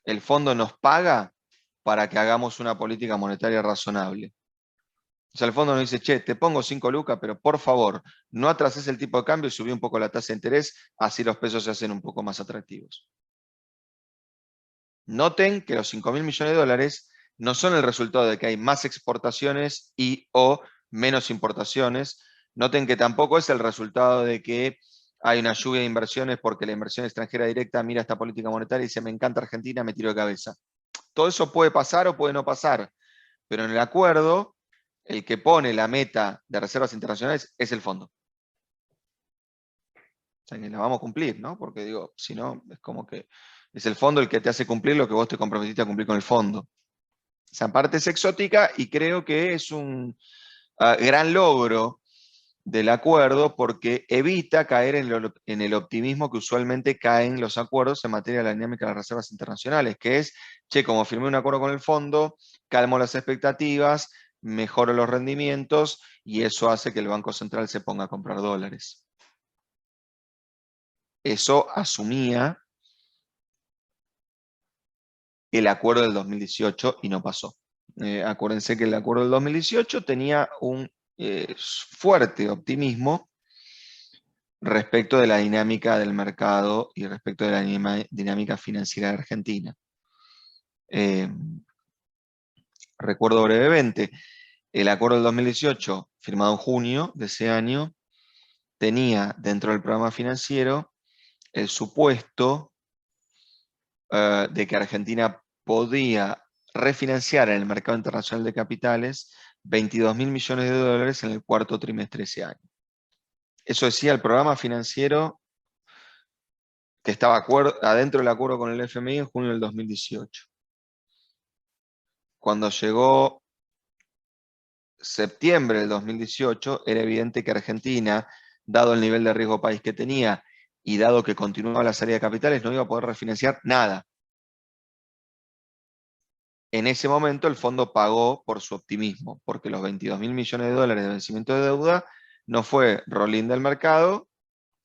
el fondo nos paga para que hagamos una política monetaria razonable. O sea, el fondo nos dice, che, te pongo 5 lucas, pero por favor, no atrases el tipo de cambio y subí un poco la tasa de interés, así los pesos se hacen un poco más atractivos. Noten que los 5.000 millones de dólares no son el resultado de que hay más exportaciones y o menos importaciones. Noten que tampoco es el resultado de que hay una lluvia de inversiones porque la inversión extranjera directa mira esta política monetaria y dice, me encanta Argentina, me tiro de cabeza. Todo eso puede pasar o puede no pasar, pero en el acuerdo, el que pone la meta de reservas internacionales es el fondo. O sea, que la vamos a cumplir, ¿no? Porque digo, si no, es como que es el fondo el que te hace cumplir lo que vos te comprometiste a cumplir con el fondo. Esa parte es exótica y creo que es un gran logro del acuerdo porque evita caer en el optimismo que usualmente caen los acuerdos en materia de la dinámica de las reservas internacionales, que es, che, como firmé un acuerdo con el fondo, calmo las expectativas, mejoro los rendimientos y eso hace que el Banco Central se ponga a comprar dólares. Eso asumía el acuerdo del 2018 y no pasó. Acuérdense que el acuerdo del 2018 tenía un fuerte optimismo respecto de la dinámica del mercado y respecto de la dinámica financiera de Argentina. Recuerdo brevemente, el acuerdo del 2018, firmado en junio de ese año, tenía dentro del programa financiero el supuesto de que Argentina podía refinanciar en el mercado internacional de capitales 22.000 millones de dólares en el cuarto trimestre de ese año. Eso decía el programa financiero que estaba adentro del acuerdo con el FMI en junio del 2018. Cuando llegó septiembre del 2018, era evidente que Argentina, dado el nivel de riesgo país que tenía y dado que continuaba la salida de capitales, no iba a poder refinanciar nada. En ese momento el fondo pagó por su optimismo, porque los 22.000 millones de dólares de vencimiento de deuda no fue rolling del mercado,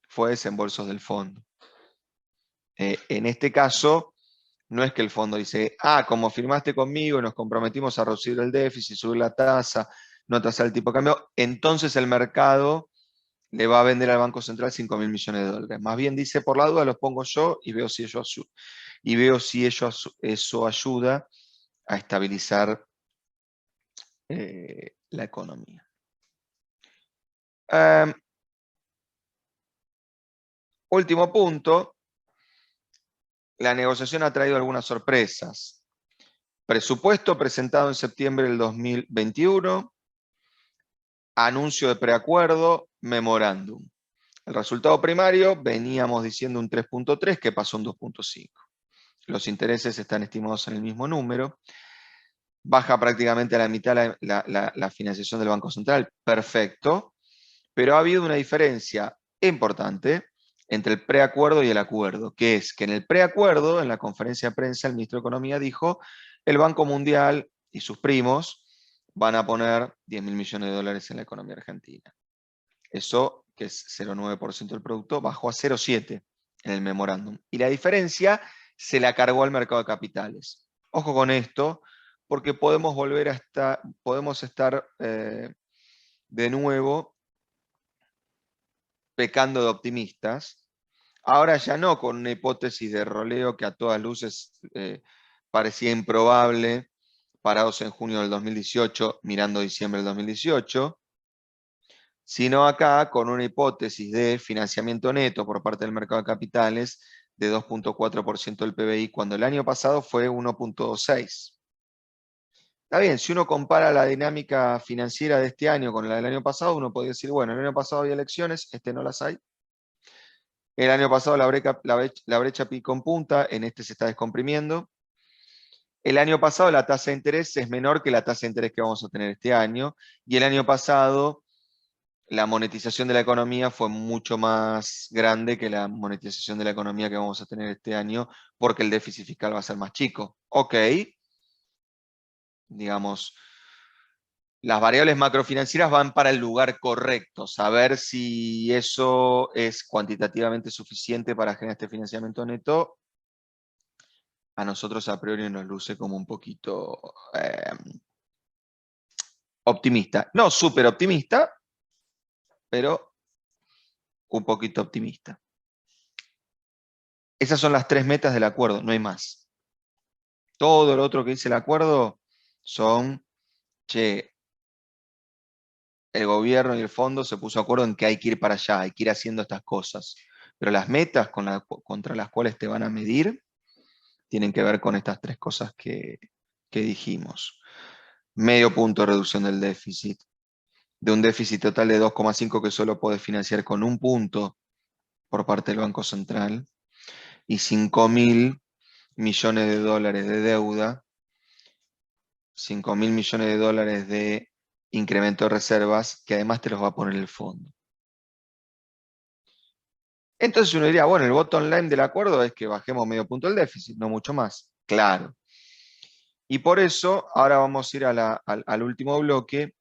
fue desembolsos del fondo. En este caso, no es que el fondo dice, como firmaste conmigo y nos comprometimos a reducir el déficit, subir la tasa, no atrasar el tipo de cambio, entonces el mercado le va a vender al Banco Central 5.000 millones de dólares. Más bien dice, por la duda los pongo yo y veo si eso ayuda a estabilizar la economía. Último punto, la negociación ha traído algunas sorpresas. Presupuesto presentado en septiembre del 2021, anuncio de preacuerdo, memorándum. El resultado primario, veníamos diciendo un 3.3, que pasó un 2.5. Los intereses están estimados en el mismo número. Baja prácticamente a la mitad la financiación del Banco Central, perfecto, pero ha habido una diferencia importante entre el preacuerdo y el acuerdo, que es que en el preacuerdo, en la conferencia de prensa, el ministro de Economía dijo, el Banco Mundial y sus primos van a poner 10.000 millones de dólares en la economía argentina. Eso, que es 0,9% del producto, bajó a 0,7% en el memorándum. Y la diferencia se la cargó al mercado de capitales. Ojo con esto, porque podemos estar de nuevo pecando de optimistas. Ahora ya no con una hipótesis de roleo que a todas luces parecía improbable, parados en junio del 2018, mirando diciembre del 2018, sino acá con una hipótesis de financiamiento neto por parte del mercado de capitales de 2.4% del PBI, cuando el año pasado fue 1.26%. Está bien, si uno compara la dinámica financiera de este año con la del año pasado, uno podría decir, bueno, el año pasado había elecciones, este no las hay. El año pasado la brecha picó en punta, en este se está descomprimiendo. El año pasado la tasa de interés es menor que la tasa de interés que vamos a tener este año, y el año pasado la monetización de la economía fue mucho más grande que la monetización de la economía que vamos a tener este año, porque el déficit fiscal va a ser más chico. Ok, digamos, las variables macrofinancieras van para el lugar correcto. Saber si eso es cuantitativamente suficiente para generar este financiamiento neto, a nosotros a priori nos luce como un poquito optimista. No súper optimista, pero un poquito optimista. Esas son las tres metas del acuerdo, no hay más. Todo lo otro que dice el acuerdo son, che, el gobierno y el fondo se puso de acuerdo en que hay que ir para allá, hay que ir haciendo estas cosas. Pero las metas contra las cuales te van a medir tienen que ver con estas tres cosas que dijimos. Medio punto de reducción del déficit. De un déficit total de 2,5 que solo puedes financiar con un punto por parte del Banco Central, y 5.000 millones de dólares de deuda, 5.000 millones de dólares de incremento de reservas, que además te los va a poner el fondo. Entonces uno diría, bueno, el bottom line del acuerdo es que bajemos medio punto el déficit, no mucho más. Claro. Y por eso ahora vamos a ir al último bloque,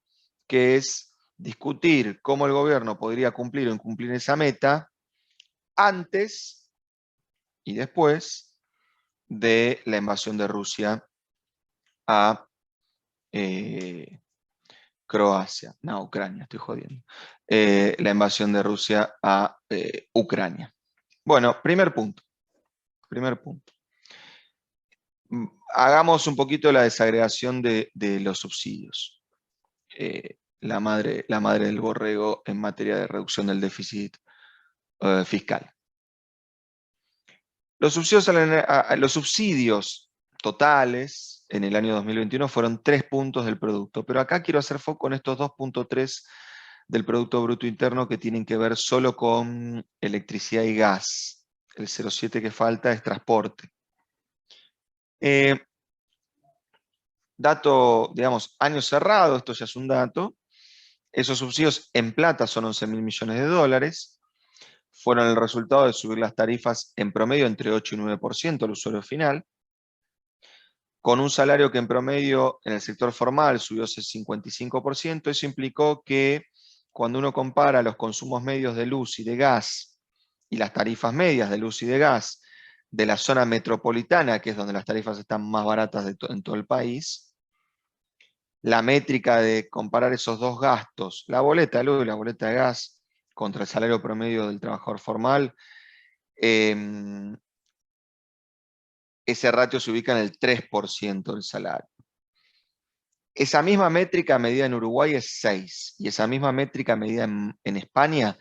que es discutir cómo el gobierno podría cumplir o incumplir esa meta antes y después de la invasión de Rusia a Croacia, no, Ucrania, estoy jodiendo. La invasión de Rusia a Ucrania. Bueno, primer punto. Primer punto. Hagamos un poquito la desagregación de los subsidios. La madre del borrego en materia de reducción del déficit fiscal. Los subsidios totales en el año 2021 fueron 3 puntos del producto, pero acá quiero hacer foco en estos 2,3 del Producto Bruto Interno que tienen que ver solo con electricidad y gas. El 0,7 que falta es transporte. Dato, digamos, año cerrado, esto ya es un dato. Esos subsidios en plata son 11.000 millones de dólares. Fueron el resultado de subir las tarifas en promedio entre 8 y 9% al usuario final, con un salario que en promedio en el sector formal subió ese 55%. Eso implicó que cuando uno compara los consumos medios de luz y de gas y las tarifas medias de luz y de gas de la zona metropolitana, que es donde las tarifas están más baratas en todo el país, la métrica de comparar esos dos gastos, la boleta de luz y la boleta de gas, contra el salario promedio del trabajador formal, ese ratio se ubica en el 3% del salario. Esa misma métrica medida en Uruguay es 6, y esa misma métrica medida en España,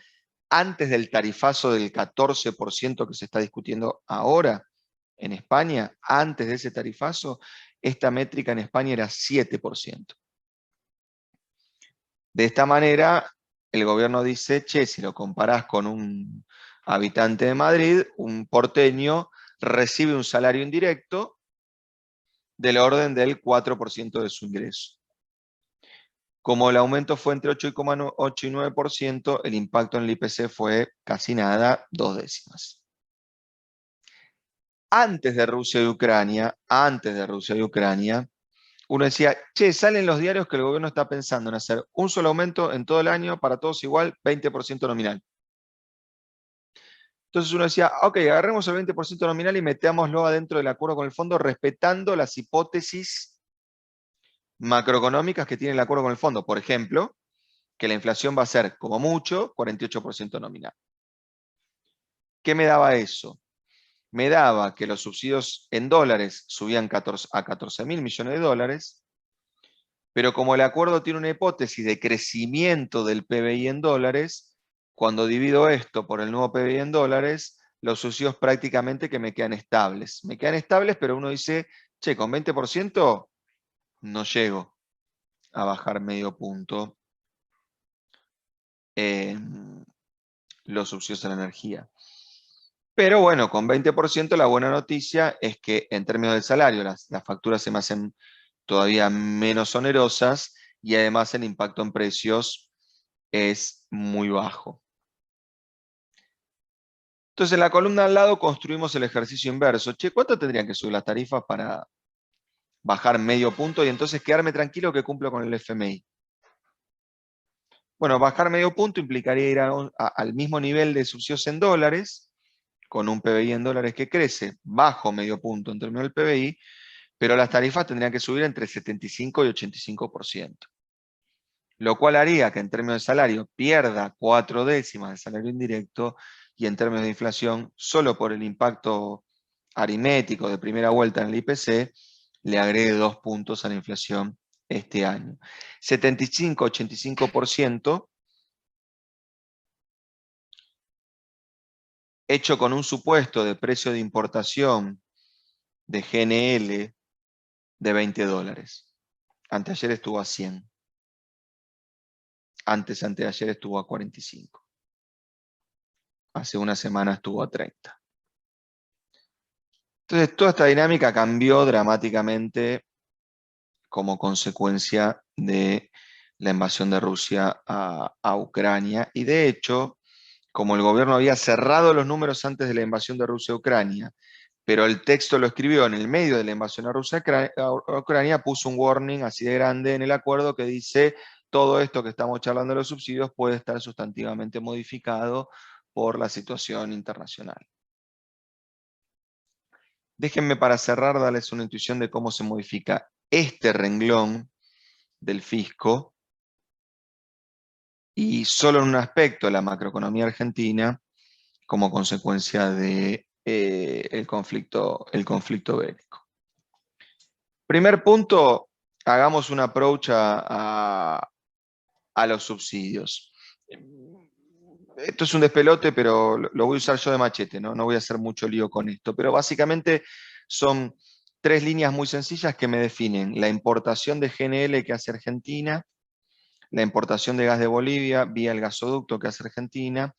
antes del tarifazo del 14% que se está discutiendo ahora en España, antes de ese tarifazo, esta métrica en España era 7%. De esta manera, el gobierno dice, che, si lo comparás con un habitante de Madrid, un porteño recibe un salario indirecto del orden del 4% de su ingreso. Como el aumento fue entre 8,8 y 9%, el impacto en el IPC fue casi nada, 2 décimas. Antes de Rusia y Ucrania, uno decía, che, salen los diarios que el gobierno está pensando en hacer un solo aumento en todo el año, para todos igual, 20% nominal. Entonces uno decía, ok, agarremos el 20% nominal y metámoslo adentro del acuerdo con el fondo, respetando las hipótesis macroeconómicas que tiene el acuerdo con el fondo. Por ejemplo, que la inflación va a ser, como mucho, 48% nominal. ¿Qué me daba eso? Me daba que los subsidios en dólares subían a 14.000 millones de dólares, pero como el acuerdo tiene una hipótesis de crecimiento del PBI en dólares, cuando divido esto por el nuevo PBI en dólares, los subsidios prácticamente que me quedan estables. Me quedan estables, pero uno dice, che, con 20% no llego a bajar medio punto los subsidios a la energía. Pero bueno, con 20% la buena noticia es que en términos del salario las facturas se me hacen todavía menos onerosas y además el impacto en precios es muy bajo. Entonces en la columna al lado construimos el ejercicio inverso. Che, ¿cuánto tendrían que subir las tarifas para bajar medio punto y entonces quedarme tranquilo que cumplo con el FMI? Bueno, bajar medio punto implicaría ir al mismo nivel de subsidios en dólares, con un PBI en dólares que crece bajo medio punto en términos del PBI, pero las tarifas tendrían que subir entre 75 y 85%, lo cual haría que en términos de salario pierda 4 décimas del salario indirecto y en términos de inflación, solo por el impacto aritmético de primera vuelta en el IPC, le agregue 2 puntos a la inflación este año. 75-85%, hecho con un supuesto de precio de importación de GNL de $20. Anteayer estuvo a 100. Anteayer estuvo a 45. Hace una semana estuvo a 30. Entonces, toda esta dinámica cambió dramáticamente como consecuencia de la invasión de Rusia a Ucrania. Y de hecho, como el gobierno había cerrado los números antes de la invasión de Rusia a Ucrania, pero el texto lo escribió en el medio de la invasión a Rusia a Ucrania, puso un warning así de grande en el acuerdo que dice: todo esto que estamos charlando de los subsidios puede estar sustantivamente modificado por la situación internacional. Déjenme para cerrar darles una intuición de cómo se modifica este renglón del fisco y solo en un aspecto la macroeconomía argentina como consecuencia de el conflicto bélico. Primer punto, hagamos un approach a los subsidios. Esto es un despelote, pero lo voy a usar yo de machete, ¿no? No voy a hacer mucho lío con esto, pero básicamente son 3 líneas muy sencillas que me definen la importación de GNL que hace Argentina, la importación de gas de Bolivia vía el gasoducto que hace Argentina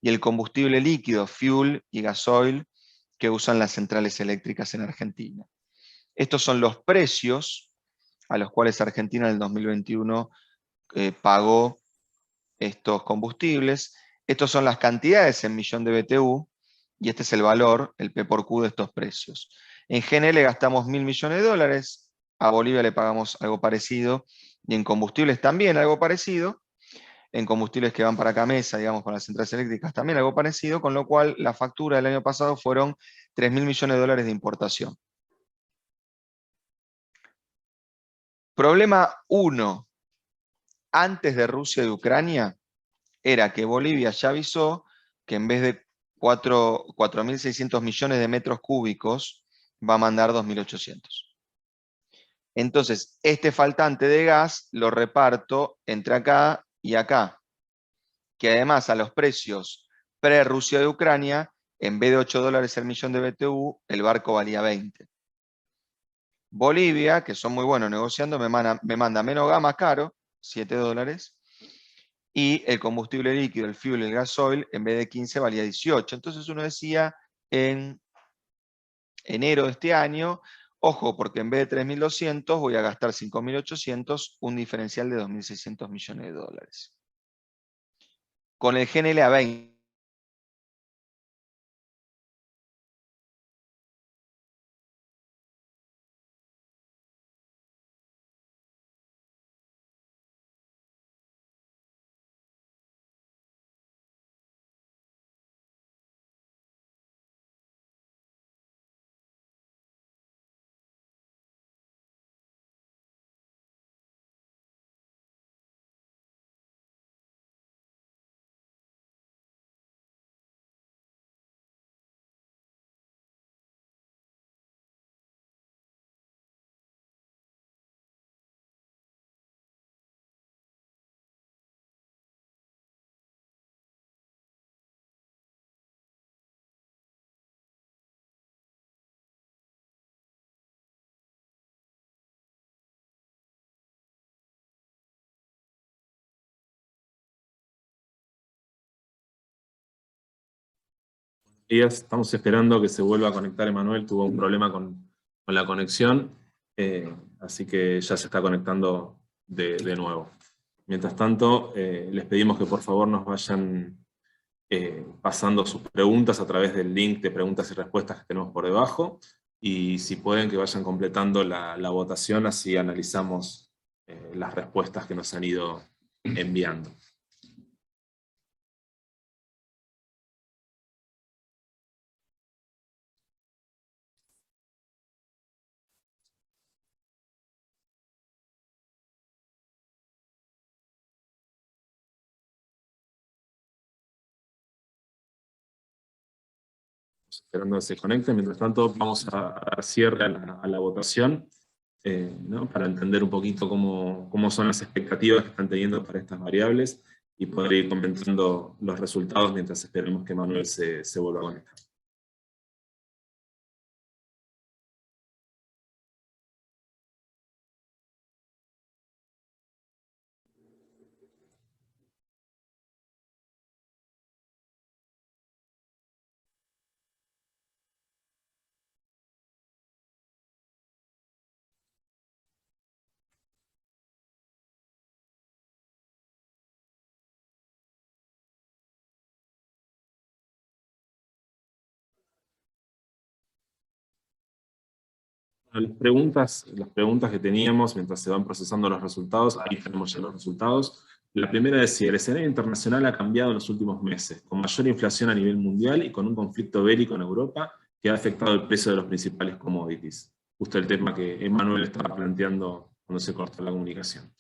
y el combustible líquido, fuel y gasoil que usan las centrales eléctricas en Argentina. Estos son los precios a los cuales Argentina en el 2021 pagó estos combustibles. Estos son las cantidades en millón de BTU y este es el valor, el P por Q de estos precios. En GNL gastamos $1.000 millones, a Bolivia le pagamos algo parecido y en combustibles también algo parecido. En combustibles que van para Camesa, digamos, con las centrales eléctricas también algo parecido, con lo cual la factura del año pasado fueron $3.000 millones de importación. Problema 1, antes de Rusia y Ucrania, era que Bolivia ya avisó que en vez de 4.600 millones de metros cúbicos, va a mandar 2.800. Entonces, este faltante de gas lo reparto entre acá y acá, que además a los precios pre-Rusia de Ucrania, en vez de $8 el millón de BTU, el barco valía 20. Bolivia, que son muy buenos negociando, me manda menos gas más caro, $7, y el combustible líquido, el fuel, el gasoil, en vez de 15 valía 18. Entonces uno decía en enero de este año, ojo, porque en vez de 3.200 voy a gastar 5.800, un diferencial de 2.600 millones de dólares. Con el GNL a 20, días. Estamos esperando que se vuelva a conectar Emanuel, tuvo un problema con la conexión, así que ya se está conectando de nuevo. Mientras tanto, les pedimos que por favor nos vayan pasando sus preguntas a través del link de preguntas y respuestas que tenemos por debajo, y si pueden que vayan completando la votación, así analizamos las respuestas que nos han ido enviando. Esperando que se conecten. Mientras tanto, vamos a dar cierre a la votación, ¿no? Para entender un poquito cómo son las expectativas que están teniendo para estas variables y poder ir comentando los resultados mientras esperemos que Manuel se vuelva a conectar. Las preguntas que teníamos mientras se van procesando los resultados, ahí tenemos ya los resultados. La primera decía, el escenario internacional ha cambiado en los últimos meses, con mayor inflación a nivel mundial y con un conflicto bélico en Europa que ha afectado el precio de los principales commodities. Justo el tema que Emanuel estaba planteando cuando se cortó la comunicación.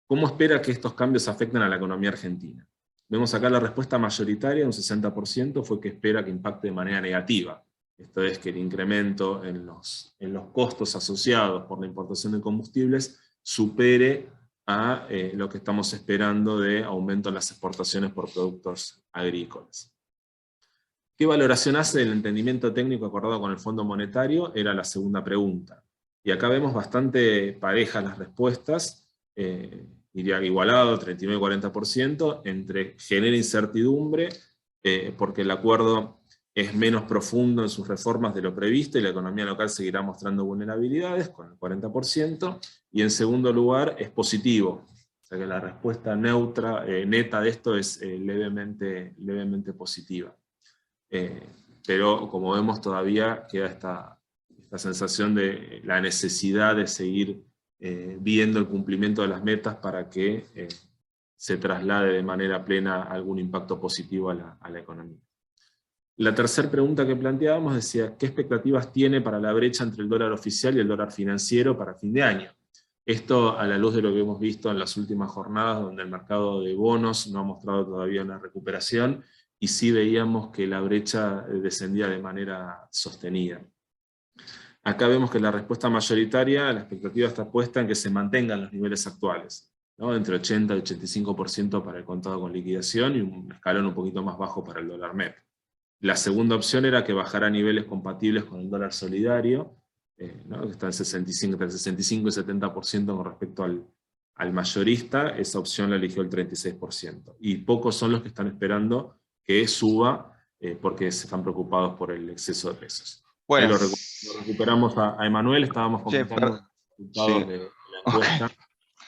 ¿Cómo espera que estos cambios afecten a la economía argentina? Vemos acá la respuesta mayoritaria, un 60%, fue que espera que impacte de manera negativa. Esto es que el incremento en los costos asociados por la importación de combustibles supere a lo que estamos esperando de aumento en las exportaciones por productos agrícolas. ¿Qué valoración hace del entendimiento técnico acordado con el Fondo Monetario? Era la segunda pregunta. Y acá vemos bastante parejas las respuestas, diría que igualado, 39-40%, entre genera incertidumbre, porque el acuerdo es menos profundo en sus reformas de lo previsto y la economía local seguirá mostrando vulnerabilidades, con el 40%, y en segundo lugar es positivo, o sea que la respuesta neutra, neta de esto es levemente positiva. Pero como vemos todavía queda esta sensación de la necesidad de seguir viendo el cumplimiento de las metas para que se traslade de manera plena algún impacto positivo a la economía. La tercera pregunta que planteábamos decía, ¿qué expectativas tiene para la brecha entre el dólar oficial y el dólar financiero para fin de año? Esto a la luz de lo que hemos visto en las últimas jornadas, donde el mercado de bonos no ha mostrado todavía una recuperación, y sí veíamos que la brecha descendía de manera sostenida. Acá vemos que la respuesta mayoritaria, la expectativa está puesta en que se mantengan los niveles actuales, ¿no? Entre 80 y 85% para el contado con liquidación y un escalón un poquito más bajo para el dólar MEP. La segunda opción era que bajara a niveles compatibles con el dólar solidario, ¿no? Que está en 65, entre el 65 y 70% con respecto al mayorista. Esa opción la eligió el 36%. Y pocos son los que están esperando que suba, porque se están preocupados por el exceso de pesos. Bueno, Ahí lo recuperamos a Emanuel, estábamos comentando los resultados sí. de la encuesta. Okay.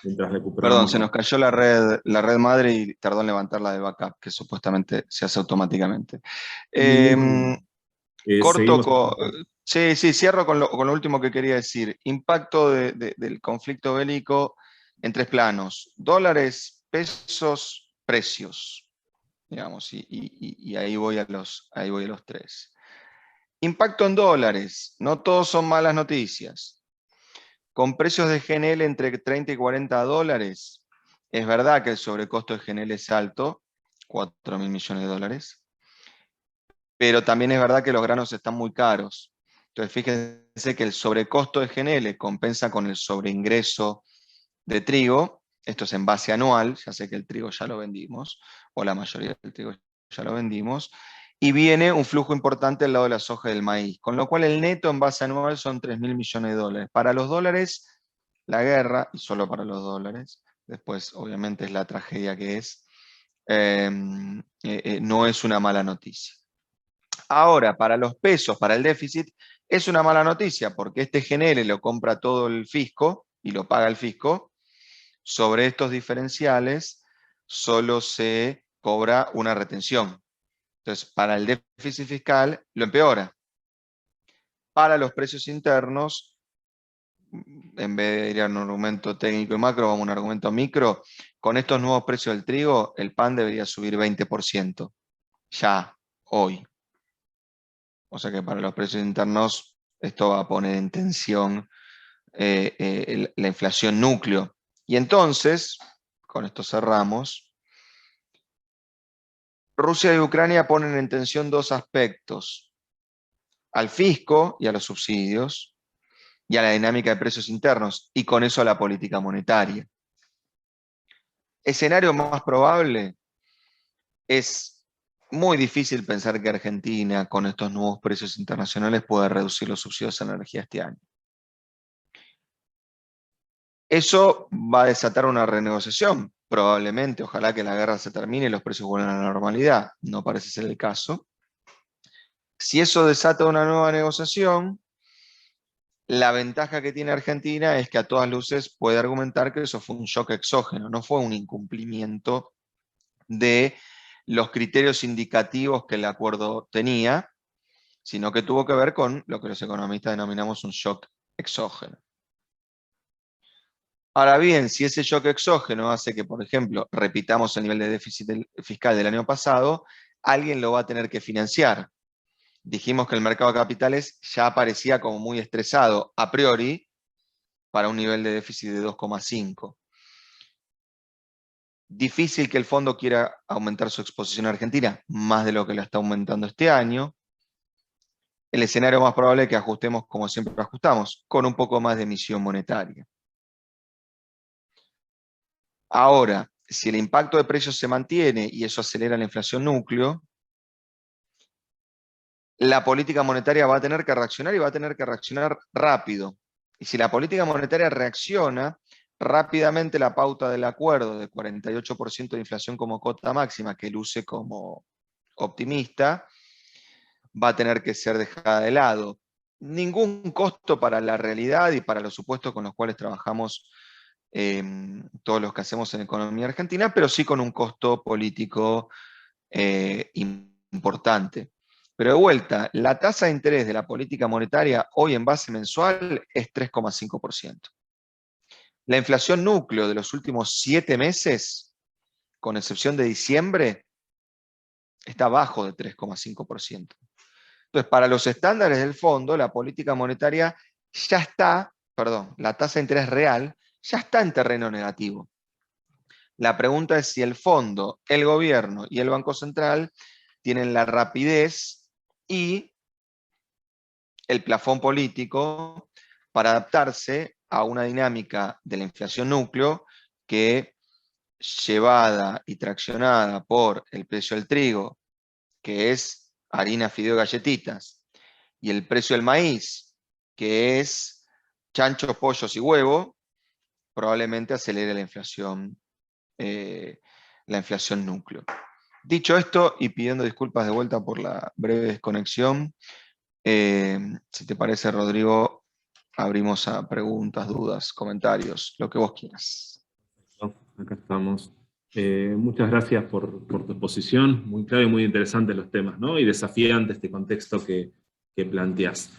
Mientras Perdón, recuperamos se nos cayó la red madre y tardó en levantarla de backup, que supuestamente se hace automáticamente. Corto, seguimos. sí, cierro con lo último que quería decir. Impacto del conflicto bélico en tres planos: dólares, pesos, precios. Digamos, y ahí voy a los tres. Impacto en dólares. No todos son malas noticias. Con precios de GNL entre 30 y 40 dólares, es verdad que el sobrecosto de GNL es alto, 4.000 millones de dólares, pero también es verdad que los granos están muy caros. Entonces fíjense que el sobrecosto de GNL compensa con el sobreingreso de trigo. Esto es en base anual, ya sé que el trigo ya lo vendimos, o la mayoría del trigo ya lo vendimos, y viene un flujo importante al lado de la soja y del maíz, con lo cual el neto en base anual son 3.000 millones de dólares. Para los dólares, la guerra, y solo para los dólares, después obviamente es la tragedia que es, no es una mala noticia. Ahora, para los pesos, para el déficit, es una mala noticia, porque este GNL lo compra todo el fisco y lo paga el fisco. Sobre estos diferenciales solo se cobra una retención. Entonces, para el déficit fiscal lo empeora. Para los precios internos, en vez de ir a un argumento técnico y macro, vamos a un argumento micro. Con estos nuevos precios del trigo, el pan debería subir 20%, ya, hoy. O sea que para los precios internos, esto va a poner en tensión la inflación núcleo. Y entonces, con esto cerramos, Rusia y Ucrania ponen en tensión dos aspectos: al fisco y a los subsidios, y a la dinámica de precios internos, y con eso a la política monetaria. Escenario más probable: es muy difícil pensar que Argentina, con estos nuevos precios internacionales, pueda reducir los subsidios a la energía este año. Eso va a desatar una renegociación, probablemente. Ojalá que la guerra se termine y los precios vuelvan a la normalidad. No parece ser el caso. Si eso desata una nueva negociación, la ventaja que tiene Argentina es que a todas luces puede argumentar que eso fue un shock exógeno, no fue un incumplimiento de los criterios indicativos que el acuerdo tenía, sino que tuvo que ver con lo que los economistas denominamos un shock exógeno. Ahora bien, si ese shock exógeno hace que, por ejemplo, repitamos el nivel de déficit fiscal del año pasado, alguien lo va a tener que financiar. Dijimos que el mercado de capitales ya aparecía como muy estresado a priori para un nivel de déficit de 2,5. Difícil que el fondo quiera aumentar su exposición a Argentina, más de lo que la está aumentando este año. El escenario más probable es que ajustemos como siempre ajustamos, con un poco más de emisión monetaria. Ahora, si el impacto de precios se mantiene y eso acelera la inflación núcleo, la política monetaria va a tener que reaccionar y va a tener que reaccionar rápido. Y si la política monetaria reacciona, rápidamente la pauta del acuerdo de 48% de inflación como cota máxima, que luce como optimista, va a tener que ser dejada de lado. Ningún costo para la realidad y para los supuestos con los cuales trabajamos todos los que hacemos en economía argentina, pero sí con un costo político importante. Pero de vuelta, la tasa de interés de la política monetaria hoy en base mensual es 3,5%. La inflación núcleo de los últimos 7 meses, con excepción de diciembre, está abajo de 3,5%. Entonces, para los estándares del fondo, la política monetaria ya está, perdón, la tasa de interés real ya está en terreno negativo. La pregunta es si el fondo, el gobierno y el Banco Central tienen la rapidez y el plafón político para adaptarse a una dinámica de la inflación núcleo que, llevada y traccionada por el precio del trigo, que es harina, fideo, galletitas, y el precio del maíz, que es chanchos, pollos y huevo, probablemente acelere la inflación núcleo. Dicho esto, y pidiendo disculpas de vuelta por la breve desconexión, si te parece, Rodrigo, abrimos a preguntas, dudas, comentarios, lo que vos quieras. Acá estamos. Muchas gracias por tu exposición, muy clave y muy interesante los temas, ¿no? Y desafiante este contexto que planteás.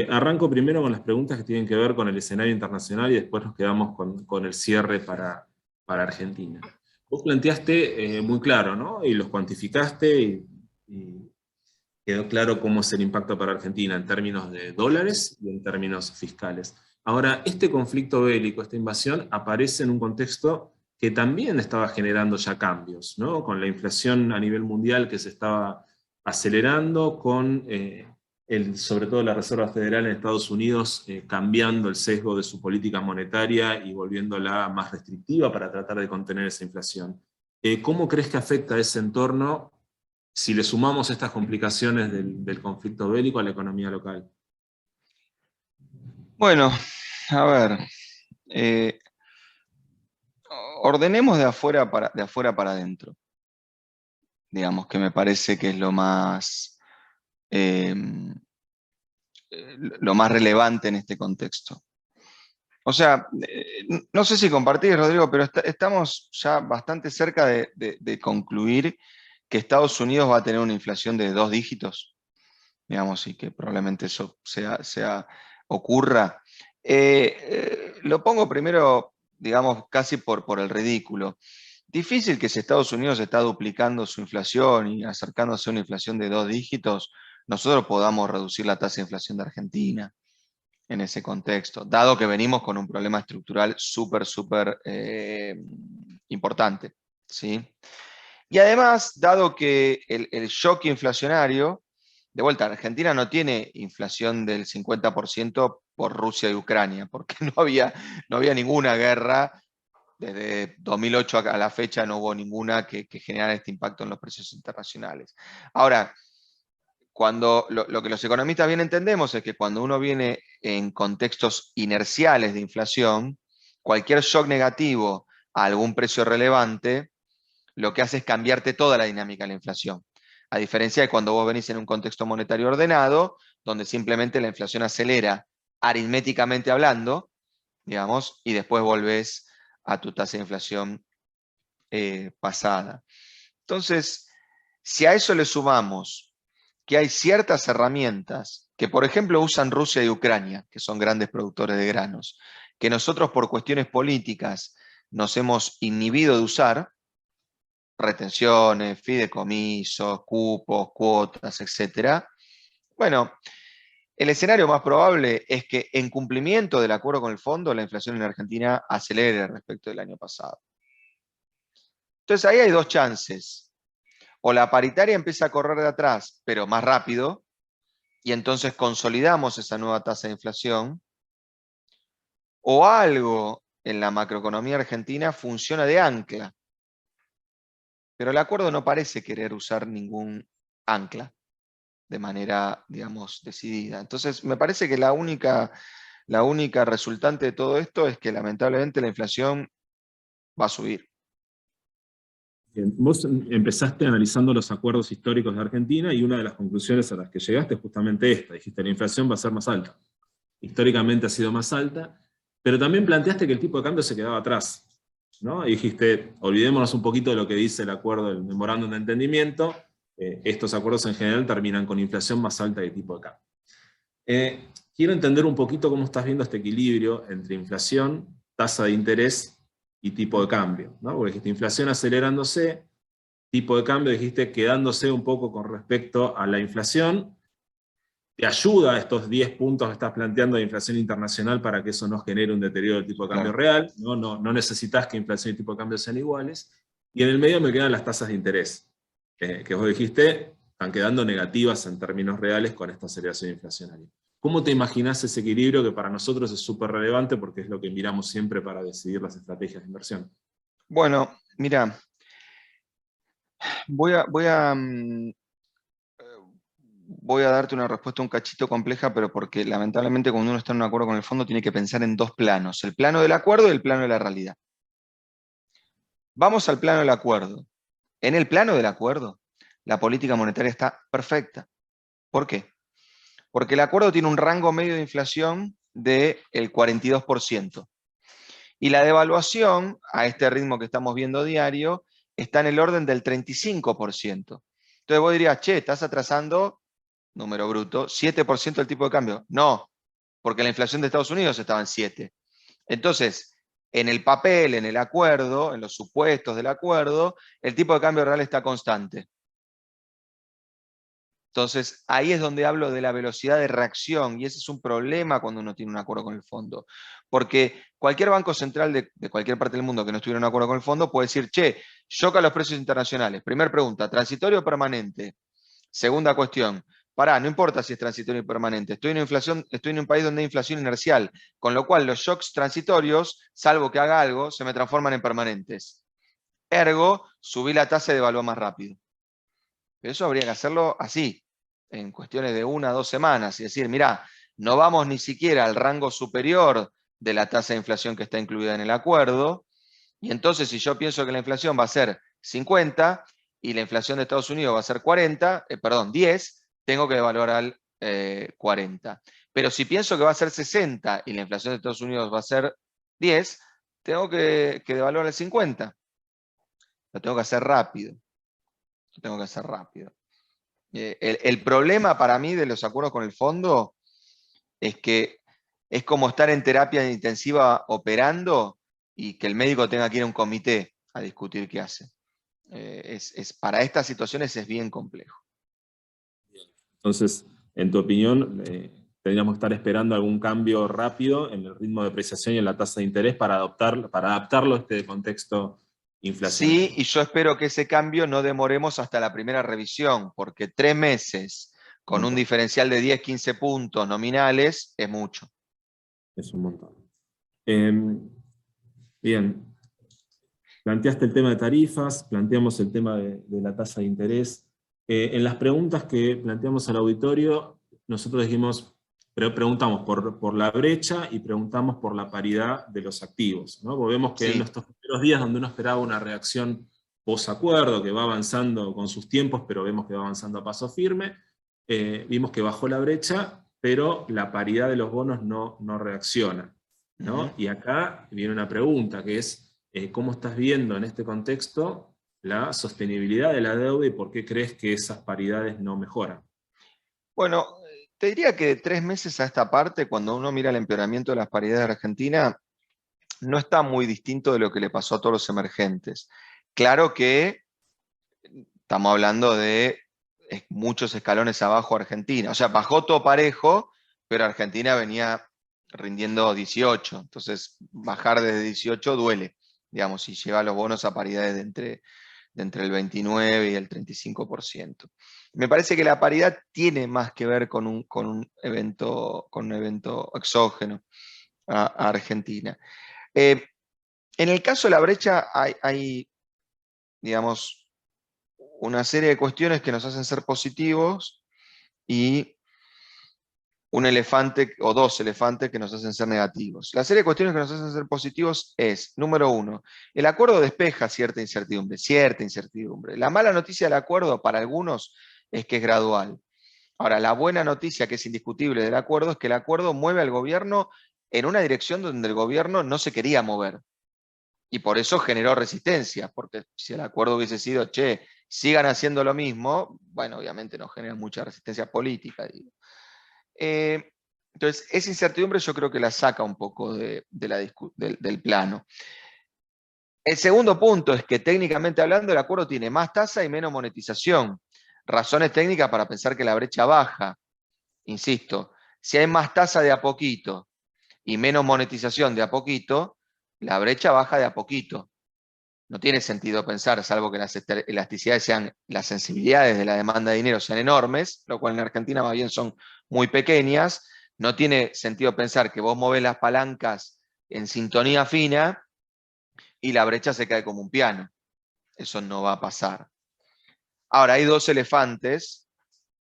Arranco primero con las preguntas que tienen que ver con el escenario internacional y después nos quedamos con el cierre para Argentina. Vos planteaste muy claro, ¿no? Y los cuantificaste y quedó claro cómo es el impacto para Argentina en términos de dólares y en términos fiscales. Ahora, este conflicto bélico, esta invasión, aparece en un contexto que también estaba generando ya cambios, ¿no? Con la inflación a nivel mundial que se estaba acelerando, con sobre todo la Reserva Federal en Estados Unidos cambiando el sesgo de su política monetaria y volviéndola más restrictiva para tratar de contener esa inflación. ¿Cómo crees que afecta ese entorno si le sumamos estas complicaciones del conflicto bélico a la economía local? Bueno, a ver, ordenemos de afuera para, adentro. Digamos que me parece que es lo más lo más relevante en este contexto. O sea, no sé si compartís, Rodrigo, pero estamos ya bastante cerca de concluir que Estados Unidos va a tener una inflación de 2 dígitos, digamos, y que probablemente eso ocurra. Lo pongo primero, digamos, casi por el ridículo. Difícil que si Estados Unidos está duplicando su inflación y acercándose a una inflación de 2 dígitos, nosotros podamos reducir la tasa de inflación de Argentina en ese contexto, dado que venimos con un problema estructural súper importante, ¿sí? Y además, dado que el shock inflacionario, de vuelta, Argentina no tiene inflación del 50% por Rusia y Ucrania, porque no había ninguna guerra. Desde 2008 a la fecha no hubo ninguna que generara este impacto en los precios internacionales. Ahora, lo que los economistas bien entendemos es que cuando uno viene en contextos inerciales de inflación, cualquier shock negativo a algún precio relevante, lo que hace es cambiarte toda la dinámica de la inflación. A diferencia de cuando vos venís en un contexto monetario ordenado, donde simplemente la inflación acelera aritméticamente hablando, digamos, y después volvés a tu tasa de inflación pasada. Entonces, si a eso le sumamos que hay ciertas herramientas que, por ejemplo, usan Rusia y Ucrania, que son grandes productores de granos, que nosotros por cuestiones políticas nos hemos inhibido de usar, retenciones, fideicomisos, cupos, cuotas, etc. Bueno, el escenario más probable es que en cumplimiento del acuerdo con el fondo, la inflación en Argentina acelere respecto del año pasado. Entonces ahí hay dos chances. O la paritaria empieza a correr de atrás, pero más rápido, y entonces consolidamos esa nueva tasa de inflación, o algo en la macroeconomía argentina funciona de ancla. Pero el acuerdo no parece querer usar ningún ancla de manera, digamos, decidida. Entonces, me parece que la única resultante de todo esto es que lamentablemente la inflación va a subir. Bien, vos empezaste analizando los acuerdos históricos de Argentina y una de las conclusiones a las que llegaste es justamente esta. Dijiste, la inflación va a ser más alta. Históricamente ha sido más alta, pero también planteaste que el tipo de cambio se quedaba atrás, ¿no? Y dijiste, olvidémonos un poquito de lo que dice el acuerdo del memorándum de entendimiento. Estos acuerdos en general terminan con inflación más alta que el tipo de cambio. Quiero entender un poquito cómo estás viendo este equilibrio entre inflación, tasa de interés y tipo de cambio, ¿no? Porque dijiste inflación acelerándose, tipo de cambio dijiste quedándose un poco con respecto a la inflación. ¿Te ayuda estos 10 puntos que estás planteando de inflación internacional para que eso no genere un deterioro del tipo de cambio real? No necesitas que inflación y tipo de cambio sean iguales. Y en el medio me quedan las tasas de interés, que vos dijiste están quedando negativas en términos reales con esta aceleración inflacionaria. ¿Cómo te imaginás ese equilibrio que para nosotros es súper relevante porque es lo que miramos siempre para decidir las estrategias de inversión? Bueno, mira, voy a darte una respuesta un cachito compleja, pero porque lamentablemente cuando uno está en un acuerdo con el fondo tiene que pensar en dos planos, el plano del acuerdo y el plano de la realidad. Vamos al plano del acuerdo. En el plano del acuerdo, la política monetaria está perfecta. ¿Por qué? Porque el acuerdo tiene un rango medio de inflación del 42%. Y la devaluación, a este ritmo que estamos viendo diario, está en el orden del 35%. Entonces vos dirías, che, estás atrasando, número bruto, 7% del tipo de cambio. No, porque la inflación de Estados Unidos estaba en 7. Entonces, en el papel, en el acuerdo, en los supuestos del acuerdo, el tipo de cambio real está constante. Entonces, ahí es donde hablo de la velocidad de reacción, y ese es un problema cuando uno tiene un acuerdo con el fondo. Porque cualquier banco central de cualquier parte del mundo que no estuviera en un acuerdo con el fondo puede decir, che, choca los precios internacionales. Primera pregunta, ¿transitorio o permanente? Segunda cuestión, pará, no importa si es transitorio o permanente, estoy en un país donde hay inflación inercial, con lo cual los shocks transitorios, salvo que haga algo, se me transforman en permanentes. Ergo, subí la tasa y devaluó más rápido. Pero eso habría que hacerlo así, en cuestiones de 1 a 2 semanas, y decir, mirá, no vamos ni siquiera al rango superior de la tasa de inflación que está incluida en el acuerdo, y entonces si yo pienso que la inflación va a ser 50 y la inflación de Estados Unidos va a ser 10, tengo que devaluar al 40. Pero si pienso que va a ser 60 y la inflación de Estados Unidos va a ser 10, tengo que devaluar al 50. Lo tengo que hacer rápido. Lo tengo que hacer rápido. El problema para mí de los acuerdos con el fondo es que es como estar en terapia intensiva operando y que el médico tenga que ir a un comité a discutir qué hace. Para estas situaciones es bien complejo. Entonces, en tu opinión, tendríamos que estar esperando algún cambio rápido en el ritmo de depreciación y en la tasa de interés para adaptarlo a este contexto inflacionario. Sí, y yo espero que ese cambio no demoremos hasta la primera revisión, porque 3 meses con un diferencial de 10, 15 puntos nominales es mucho. Es un montón. Bien, planteaste el tema de tarifas, planteamos el tema de la tasa de interés. En las preguntas que planteamos al auditorio, nosotros dijimos, preguntamos por la brecha y preguntamos por la paridad de los activos, ¿no? Porque vemos que en Sí. estos primeros días donde uno esperaba una reacción post-acuerdo, que va avanzando con sus tiempos, pero vemos que va avanzando a paso firme, vimos que bajó la brecha, pero la paridad de los bonos no reacciona, ¿no? Y acá viene una pregunta, que es, ¿cómo estás viendo en este contexto la sostenibilidad de la deuda y por qué crees que esas paridades no mejoran? Bueno, te diría que de 3 meses a esta parte, cuando uno mira el empeoramiento de las paridades de Argentina, no está muy distinto de lo que le pasó a todos los emergentes. Claro que estamos hablando de muchos escalones abajo Argentina. O sea, bajó todo parejo, pero Argentina venía rindiendo 18. Entonces, bajar desde 18 duele, digamos, si lleva los bonos a paridades de entre el 29 y el 35%. Me parece que la paridad tiene más que ver con un evento exógeno a Argentina. En el caso de la brecha hay, digamos, una serie de cuestiones que nos hacen ser positivos y un elefante o dos elefantes que nos hacen ser negativos. La serie de cuestiones que nos hacen ser positivos es, número uno, el acuerdo despeja cierta incertidumbre, cierta incertidumbre. La mala noticia del acuerdo para algunos es que es gradual. Ahora, la buena noticia que es indiscutible del acuerdo es que el acuerdo mueve al gobierno en una dirección donde el gobierno no se quería mover. Y por eso generó resistencia, porque si el acuerdo hubiese sido, che, sigan haciendo lo mismo, bueno, obviamente no genera mucha resistencia política, digo. Entonces, esa incertidumbre yo creo que la saca un poco del plano. El segundo punto es que técnicamente hablando el acuerdo tiene más tasa y menos monetización. Razones técnicas para pensar que la brecha baja. Insisto, si hay más tasa de a poquito y menos monetización de a poquito, la brecha baja de a poquito. No tiene sentido pensar, salvo que las elasticidades sean, las sensibilidades de la demanda de dinero sean enormes, lo cual en Argentina más bien son muy pequeñas. No tiene sentido pensar que vos movés las palancas en sintonía fina y la brecha se cae como un piano. Eso no va a pasar. Ahora, hay dos elefantes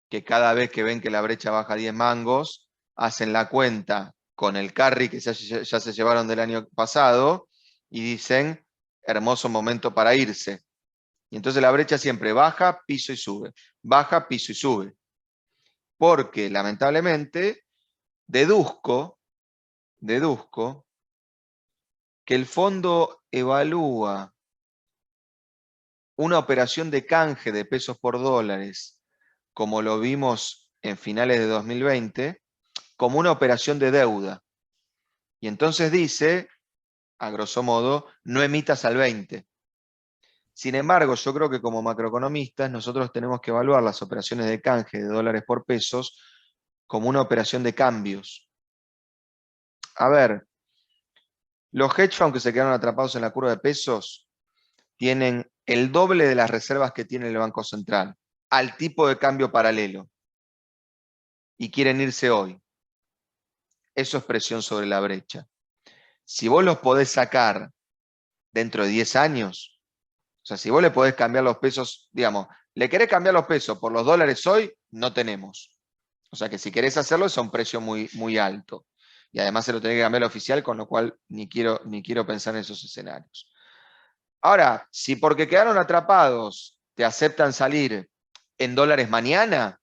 que cada vez que ven que la brecha baja 10 mangos, hacen la cuenta con el carry que ya se llevaron del año pasado y dicen, hermoso momento para irse. Y entonces la brecha siempre baja, piso y sube. Baja, piso y sube. Porque lamentablemente deduzco que el fondo evalúa una operación de canje de pesos por dólares, como lo vimos en finales de 2020, como una operación de deuda. Y entonces dice, a grosso modo, no emitas al 20. Sin embargo, yo creo que como macroeconomistas nosotros tenemos que evaluar las operaciones de canje de dólares por pesos como una operación de cambios. A ver, los hedge funds que se quedaron atrapados en la curva de pesos tienen el doble de las reservas que tiene el Banco Central, al tipo de cambio paralelo, y quieren irse hoy. Eso es presión sobre la brecha. Si vos los podés sacar dentro de 10 años, o sea, si vos le podés cambiar los pesos, digamos, le querés cambiar los pesos por los dólares hoy, no tenemos. O sea que si querés hacerlo es a un precio muy, muy alto. Y además se lo tenés que cambiar al oficial, con lo cual ni quiero pensar en esos escenarios. Ahora, si porque quedaron atrapados te aceptan salir en dólares mañana,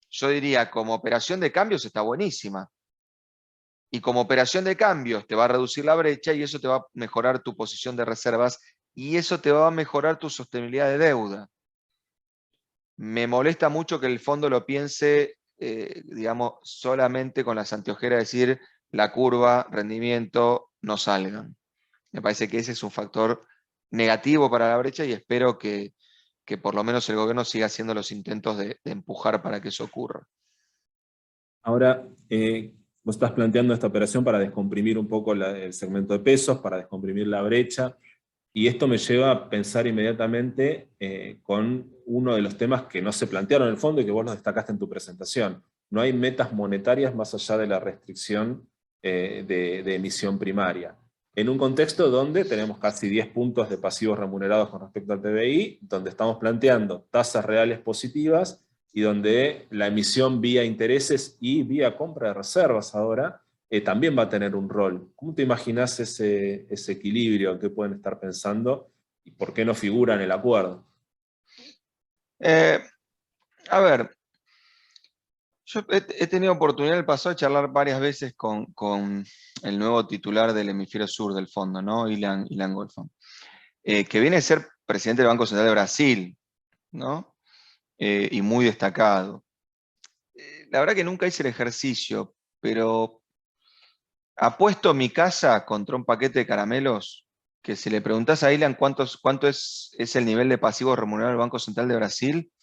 yo diría, como operación de cambios está buenísima. Y como operación de cambios te va a reducir la brecha y eso te va a mejorar tu posición de reservas y eso te va a mejorar tu sostenibilidad de deuda. Me molesta mucho que el fondo lo piense, digamos, solamente con las anteojeras, decir la curva, rendimiento, no salgan. Me parece que ese es un factor negativo para la brecha y espero que por lo menos el gobierno siga haciendo los intentos de empujar para que eso ocurra. Ahora, vos estás planteando esta operación para descomprimir un poco el segmento de pesos, para descomprimir la brecha, y esto me lleva a pensar inmediatamente con uno de los temas que no se plantearon en el fondo y que vos lo destacaste en tu presentación. No hay metas monetarias más allá de la restricción de emisión primaria. En un contexto donde tenemos casi 10 puntos de pasivos remunerados con respecto al PBI, donde estamos planteando tasas reales positivas y donde la emisión vía intereses y vía compra de reservas ahora también va a tener un rol. ¿Cómo te imaginas ese equilibrio? ¿Qué pueden estar pensando? ¿Y por qué no figura en el acuerdo? Eh, a ver, yo he tenido oportunidad en el pasado de charlar varias veces con el nuevo titular del hemisferio sur del fondo, ¿no? Ilan Goldfond, que viene a ser presidente del Banco Central de Brasil, ¿no? Y muy destacado. La verdad que nunca hice el ejercicio, pero apuesto mi casa contra un paquete de caramelos que si le preguntás a Ilan cuánto es el nivel de pasivos remunerado del Banco Central de Brasil,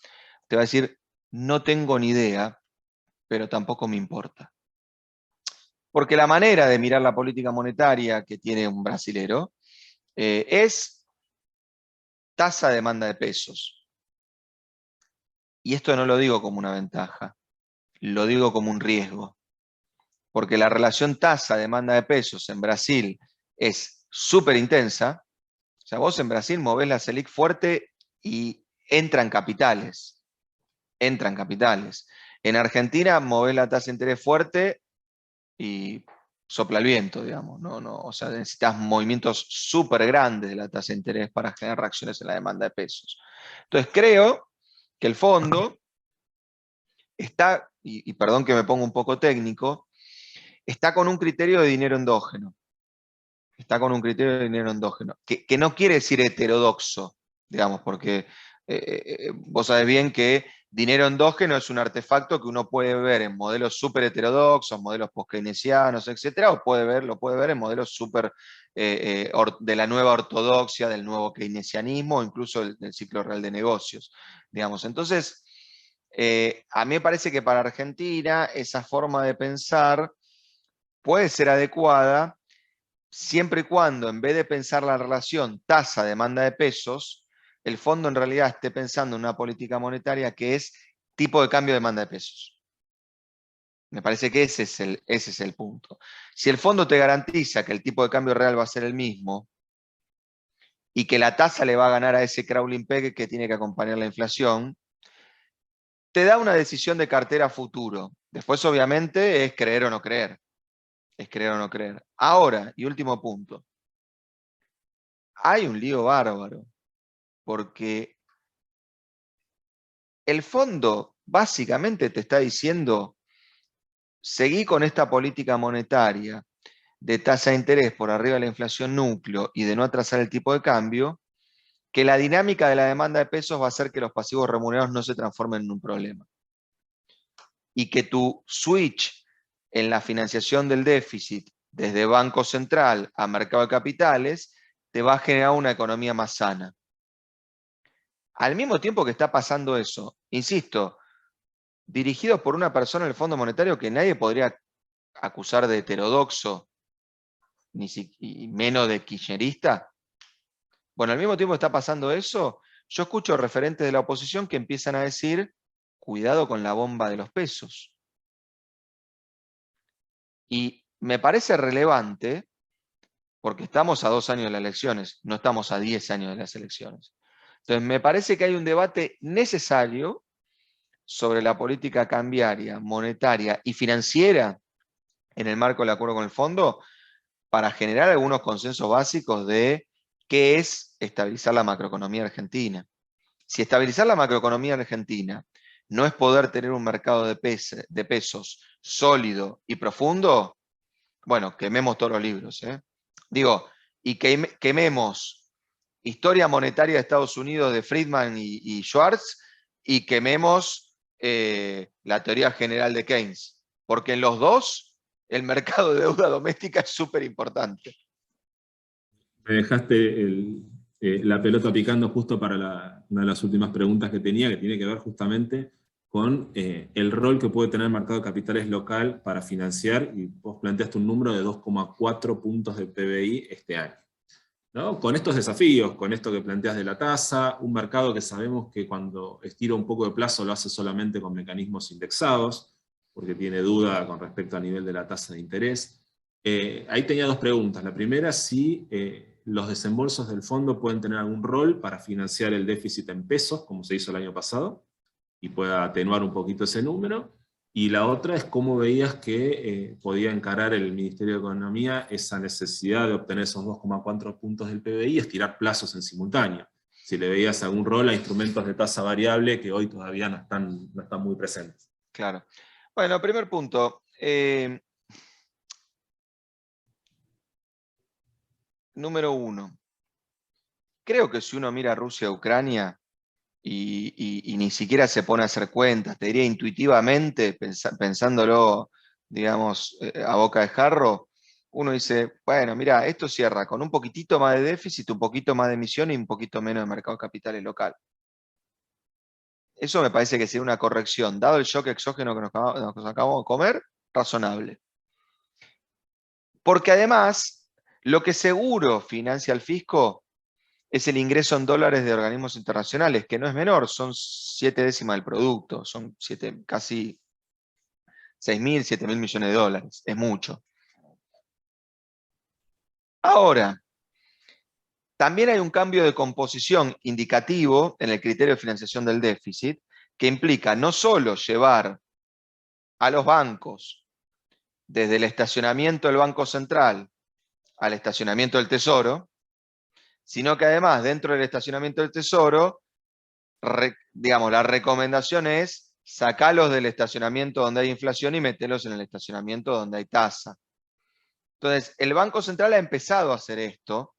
te va a decir, no tengo ni idea, pero tampoco me importa. Porque la manera de mirar la política monetaria que tiene un brasilero es tasa de demanda de pesos. Y esto no lo digo como una ventaja, lo digo como un riesgo. Porque la relación tasa-demanda de pesos en Brasil es súper intensa. O sea, vos en Brasil movés la Selic fuerte y entran capitales. Entran capitales. En Argentina movés la tasa de interés fuerte y sopla el viento, digamos. O sea, necesitas movimientos súper grandes de la tasa de interés para generar reacciones en la demanda de pesos. Entonces creo que el fondo está, y perdón que me ponga un poco técnico, está con un criterio de dinero endógeno. Está con un criterio de dinero endógeno, que no quiere decir heterodoxo, digamos, porque vos sabés bien que dinero endógeno es un artefacto que uno puede ver en modelos súper heterodoxos, modelos post-keynesianos, etcétera, o lo puede ver en modelos súper de la nueva ortodoxia, del nuevo keynesianismo, o incluso del ciclo real de negocios, digamos. Entonces, a mí me parece que para Argentina esa forma de pensar puede ser adecuada siempre y cuando en vez de pensar la relación tasa-demanda de pesos, el fondo en realidad esté pensando en una política monetaria que es tipo de cambio demanda de pesos. Me parece que ese es el punto. Si el fondo te garantiza que el tipo de cambio real va a ser el mismo y que la tasa le va a ganar a ese crawling peg que tiene que acompañar la inflación, te da una decisión de cartera futuro. Después, obviamente, es creer o no creer. Es creer o no creer. Ahora, y último punto, hay un lío bárbaro, porque el fondo básicamente te está diciendo, seguí con esta política monetaria de tasa de interés por arriba de la inflación núcleo y de no atrasar el tipo de cambio, que la dinámica de la demanda de pesos va a hacer que los pasivos remunerados no se transformen en un problema. Y que tu switch en la financiación del déficit desde Banco Central a mercado de capitales te va a generar una economía más sana. Al mismo tiempo que está pasando eso, insisto, dirigidos por una persona en el Fondo Monetario que nadie podría acusar de heterodoxo, y menos de kirchnerista. Bueno, al mismo tiempo está pasando eso, yo escucho referentes de la oposición que empiezan a decir, cuidado con la bomba de los pesos. Y me parece relevante, porque estamos a 2 años de las elecciones, no estamos a 10 años de las elecciones. Entonces, me parece que hay un debate necesario sobre la política cambiaria, monetaria y financiera en el marco del acuerdo con el fondo para generar algunos consensos básicos de qué es estabilizar la macroeconomía argentina. Si estabilizar la macroeconomía argentina no es poder tener un mercado de pesos sólido y profundo, bueno, quememos todos los libros. Digo, y quememos Historia Monetaria de Estados Unidos de Friedman y Schwartz, y quememos la teoría general de Keynes, porque en los dos el mercado de deuda doméstica es súper importante. Me dejaste la pelota picando justo para una de las últimas preguntas que tenía, que tiene que ver justamente con el rol que puede tener el mercado de capitales local para financiar, y vos planteaste un número de 2,4 puntos de PBI este año, ¿no? Con estos desafíos, con esto que planteas de la tasa, un mercado que sabemos que cuando estira un poco de plazo lo hace solamente con mecanismos indexados, porque tiene duda con respecto al nivel de la tasa de interés. Ahí tenía dos preguntas. La primera, si los desembolsos del fondo pueden tener algún rol para financiar el déficit en pesos, como se hizo el año pasado, y pueda atenuar un poquito ese número. Y la otra es cómo veías que podía encarar el Ministerio de Economía esa necesidad de obtener esos 2,4 puntos del PBI y estirar plazos en simultáneo. Si le veías algún rol a instrumentos de tasa variable que hoy todavía no están muy presentes. Claro. Bueno, primer punto. Número uno. Creo que si uno mira a Rusia e Ucrania y ni siquiera se pone a hacer cuentas, te diría intuitivamente, pensándolo, digamos, a boca de jarro, uno dice, bueno, mira, esto cierra con un poquitito más de déficit, un poquito más de emisión y un poquito menos de mercado de capitales local. Eso me parece que sería una corrección, dado el shock exógeno que nos acabamos de comer, razonable. Porque además, lo que seguro financia el fisco es el ingreso en dólares de organismos internacionales, que no es menor, son 7/10 del producto, son casi 6.000, 7.000 millones de dólares, es mucho. Ahora, también hay un cambio de composición indicativo en el criterio de financiación del déficit, que implica no solo llevar a los bancos desde el estacionamiento del Banco Central al estacionamiento del Tesoro, sino que además dentro del estacionamiento del Tesoro, digamos, la recomendación es sacarlos del estacionamiento donde hay inflación y meterlos en el estacionamiento donde hay tasa. Entonces, el Banco Central ha empezado a hacer esto,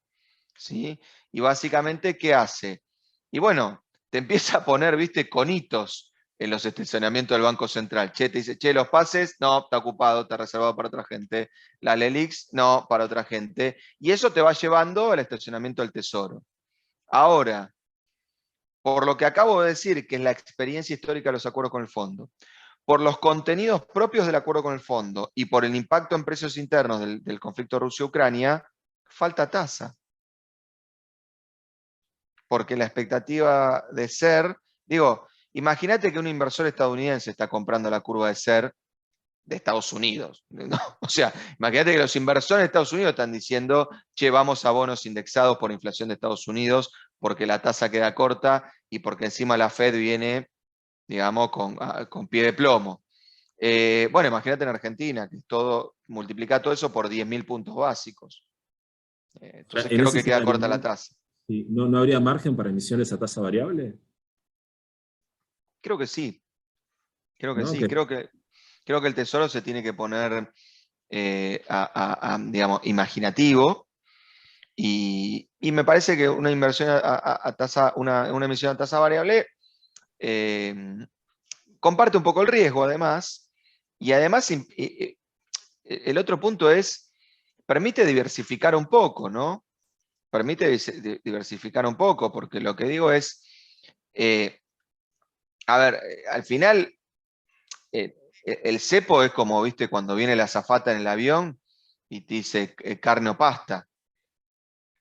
¿sí? Y básicamente, ¿qué hace? Y bueno, te empieza a poner, viste, conitos en los estacionamientos del Banco Central. Che, te dice, che, los pases, no, está ocupado, está reservado para otra gente. La LELIX, no, para otra gente. Y eso te va llevando al estacionamiento del Tesoro. Ahora, por lo que acabo de decir, que es la experiencia histórica de los acuerdos con el fondo, por los contenidos propios del acuerdo con el fondo y por el impacto en precios internos del conflicto Rusia-Ucrania, falta tasa. Porque la expectativa de ser, digo, imagínate que un inversor estadounidense está comprando la curva de ser de Estados Unidos, ¿no? O sea, imagínate que los inversores de Estados Unidos están diciendo, che, vamos a bonos indexados por inflación de Estados Unidos porque la tasa queda corta y porque encima la Fed viene, digamos, con pie de plomo. Bueno, imagínate en Argentina, que multiplica todo eso por 10.000 puntos básicos. Entonces En creo ese que queda escenario, corta la tasa. sí, ¿no habría margen para emisiones a tasa variable? Creo que sí, creo que ¿No? sí, creo que el Tesoro se tiene que poner, digamos, imaginativo y me parece que una inversión a tasa, una emisión a tasa variable comparte un poco el riesgo además, y además el otro punto es, permite diversificar un poco, ¿no? Permite diversificar un poco, porque lo que digo es, a ver, al final, el cepo es como, viste, cuando viene la azafata en el avión y te dice carne o pasta.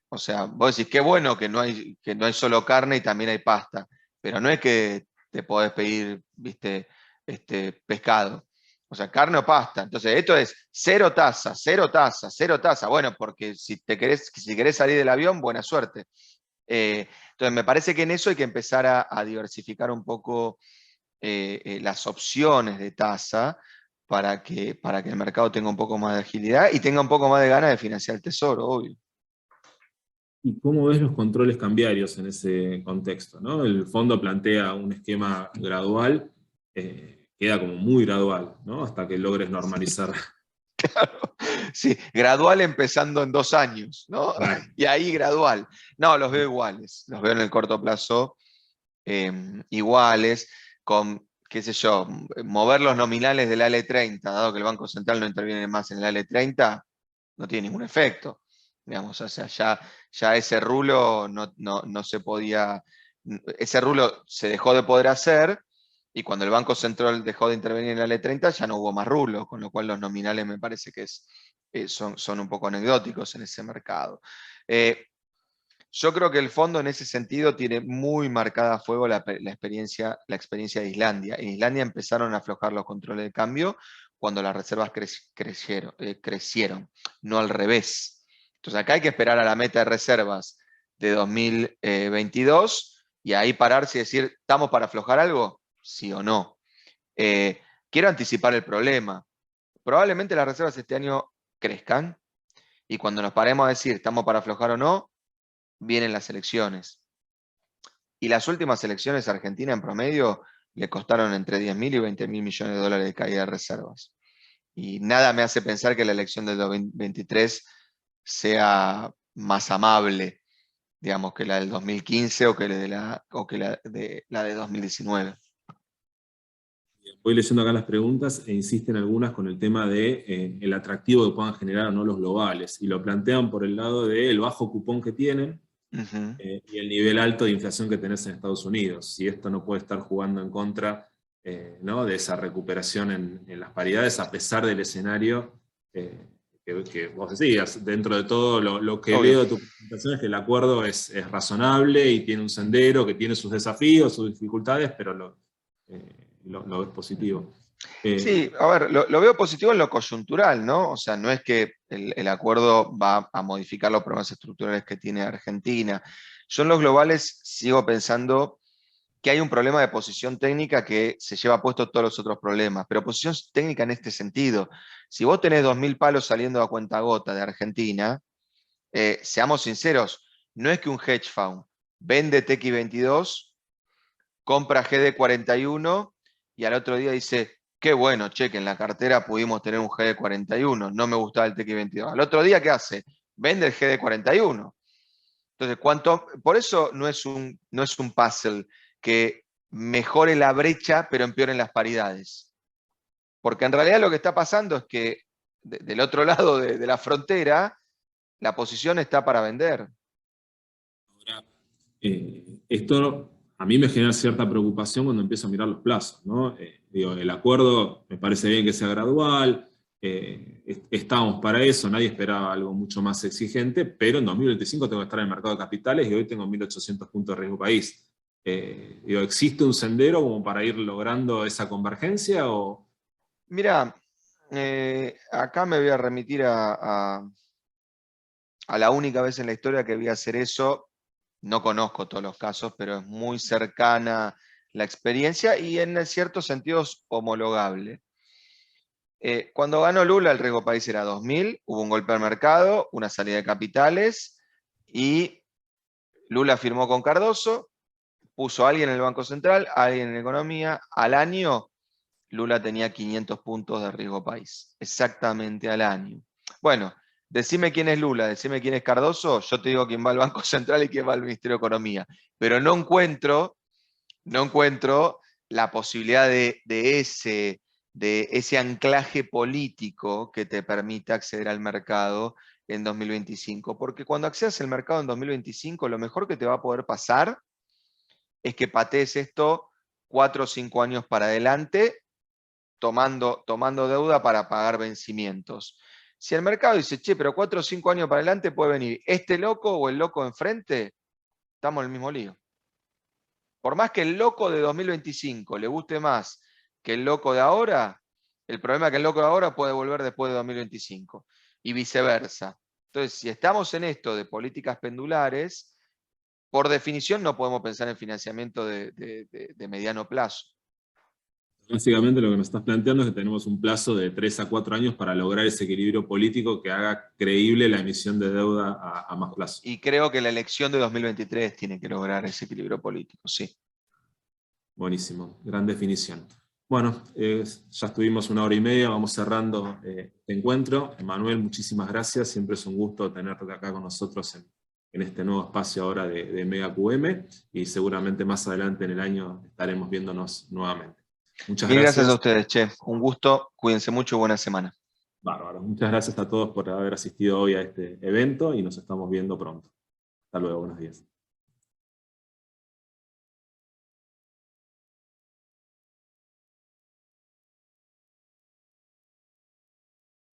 O sea, vos decís, qué bueno que no hay solo carne y también hay pasta, pero no es que te podés pedir, viste, pescado. O sea, carne o pasta. Entonces, esto es cero tasa, cero tasa, cero tasa. Bueno, porque si querés salir del avión, buena suerte. Entonces, me parece que en eso hay que empezar a diversificar un poco las opciones de tasa para que el mercado tenga un poco más de agilidad y tenga un poco más de ganas de financiar el tesoro, obvio. ¿Y cómo ves los controles cambiarios en ese contexto, ¿no? El fondo plantea un esquema gradual queda como muy gradual, ¿no? Hasta que logres normalizar. Claro, sí, gradual empezando en 2 años, ¿no? Claro. Y ahí gradual. No, los veo iguales, los veo en el corto plazo iguales, con, qué sé yo, mover los nominales del ALE30, dado que el Banco Central no interviene más en el ALE30, no tiene ningún efecto. Digamos, o sea, ya ese rulo no se podía, ese rulo se dejó de poder hacer, y cuando el Banco Central dejó de intervenir en la L30 ya no hubo más rulo, con lo cual los nominales me parece que son un poco anecdóticos en ese mercado. Yo creo que el fondo en ese sentido tiene muy marcada a fuego la experiencia de Islandia. En Islandia empezaron a aflojar los controles de cambio cuando las reservas crecieron, no al revés. Entonces acá hay que esperar a la meta de reservas de 2022 y ahí pararse y decir, ¿estamos para aflojar algo? Sí o no. Quiero anticipar el problema. Probablemente las reservas este año crezcan y cuando nos paremos a decir, ¿estamos para aflojar o no? Vienen las elecciones. Y las últimas elecciones a Argentina en promedio le costaron entre 10.000 y 20.000 millones de dólares de caída de reservas. Y nada me hace pensar que la elección del 2023 sea más amable, digamos, que la del 2015 o que la de 2019. Voy leyendo acá las preguntas e insisten algunas con el tema de el atractivo que puedan generar o no los globales. Y lo plantean por el lado del bajo cupón que tienen, y el nivel alto de inflación que tenés en Estados Unidos. Si esto no puede estar jugando en contra, ¿no?, de esa recuperación en las paridades, a pesar del escenario que vos decías. Dentro de todo, lo que Obvio. veo de tu presentación es que el acuerdo es razonable y tiene un sendero que tiene sus desafíos, sus dificultades, pero lo ves positivo. Sí, a ver, lo veo positivo en lo coyuntural, ¿no? O sea, no es que el acuerdo va a modificar los problemas estructurales que tiene Argentina. Yo en los globales sigo pensando que hay un problema de posición técnica que se lleva puesto todos los otros problemas, pero posición técnica en este sentido. Si vos tenés 2.000 palos saliendo a cuentagota de Argentina, seamos sinceros, no es que un hedge fund vende TX22, compra GD41 y al otro día dice, qué bueno, che, que en la cartera pudimos tener un GD41, no me gustaba el TX22. Al otro día, ¿qué hace? Vende el GD41. Entonces, por eso no es un puzzle que mejore la brecha, pero empeoren las paridades. Porque en realidad lo que está pasando es que del otro lado de la frontera, la posición está para vender. Ahora, esto a mí me genera cierta preocupación cuando empiezo a mirar los plazos, ¿no? Digo, el acuerdo me parece bien que sea gradual, estábamos para eso, nadie esperaba algo mucho más exigente, pero en 2025 tengo que estar en el mercado de capitales y hoy tengo 1.800 puntos de riesgo país. Digo, ¿existe un sendero como para ir logrando esa convergencia? Mira, acá me voy a remitir a la única vez en la historia que vi hacer eso. No conozco todos los casos, pero es muy cercana la experiencia y en ciertos sentidos homologable. Cuando ganó Lula, el riesgo país era 2.000, hubo un golpe al mercado, una salida de capitales y Lula firmó con Cardoso, puso a alguien en el Banco Central, a alguien en Economía. Al año, Lula tenía 500 puntos de riesgo país, exactamente al año. Bueno, decime quién es Lula, decime quién es Cardoso, yo te digo quién va al Banco Central y quién va al Ministerio de Economía, pero no encuentro la posibilidad de ese anclaje político que te permita acceder al mercado en 2025. Porque cuando accedas al mercado en 2025, lo mejor que te va a poder pasar es que patees esto 4 o 5 años para adelante, tomando deuda para pagar vencimientos. Si el mercado dice, che, pero 4 o 5 años para adelante puede venir este loco o el loco enfrente, estamos en el mismo lío. Por más que el loco de 2025 le guste más que el loco de ahora, el problema es que el loco de ahora puede volver después de 2025 y viceversa. Entonces, si estamos en esto de políticas pendulares, por definición no podemos pensar en financiamiento de mediano plazo. Básicamente lo que nos estás planteando es que tenemos un plazo de 3 a 4 años para lograr ese equilibrio político que haga creíble la emisión de deuda a más plazo. Y creo que la elección de 2023 tiene que lograr ese equilibrio político, sí. Buenísimo, gran definición. Bueno, ya estuvimos 1 hora y media, vamos cerrando este encuentro. Manuel, muchísimas gracias, siempre es un gusto tenerte acá con nosotros en este nuevo espacio ahora de Mega QM, y seguramente más adelante en el año estaremos viéndonos nuevamente. Muchas Mil gracias a gracias. ustedes, che. Un gusto, cuídense mucho y buena semana. Bárbaro. Muchas gracias a todos por haber asistido hoy a este evento y nos estamos viendo pronto. Hasta luego, buenos días.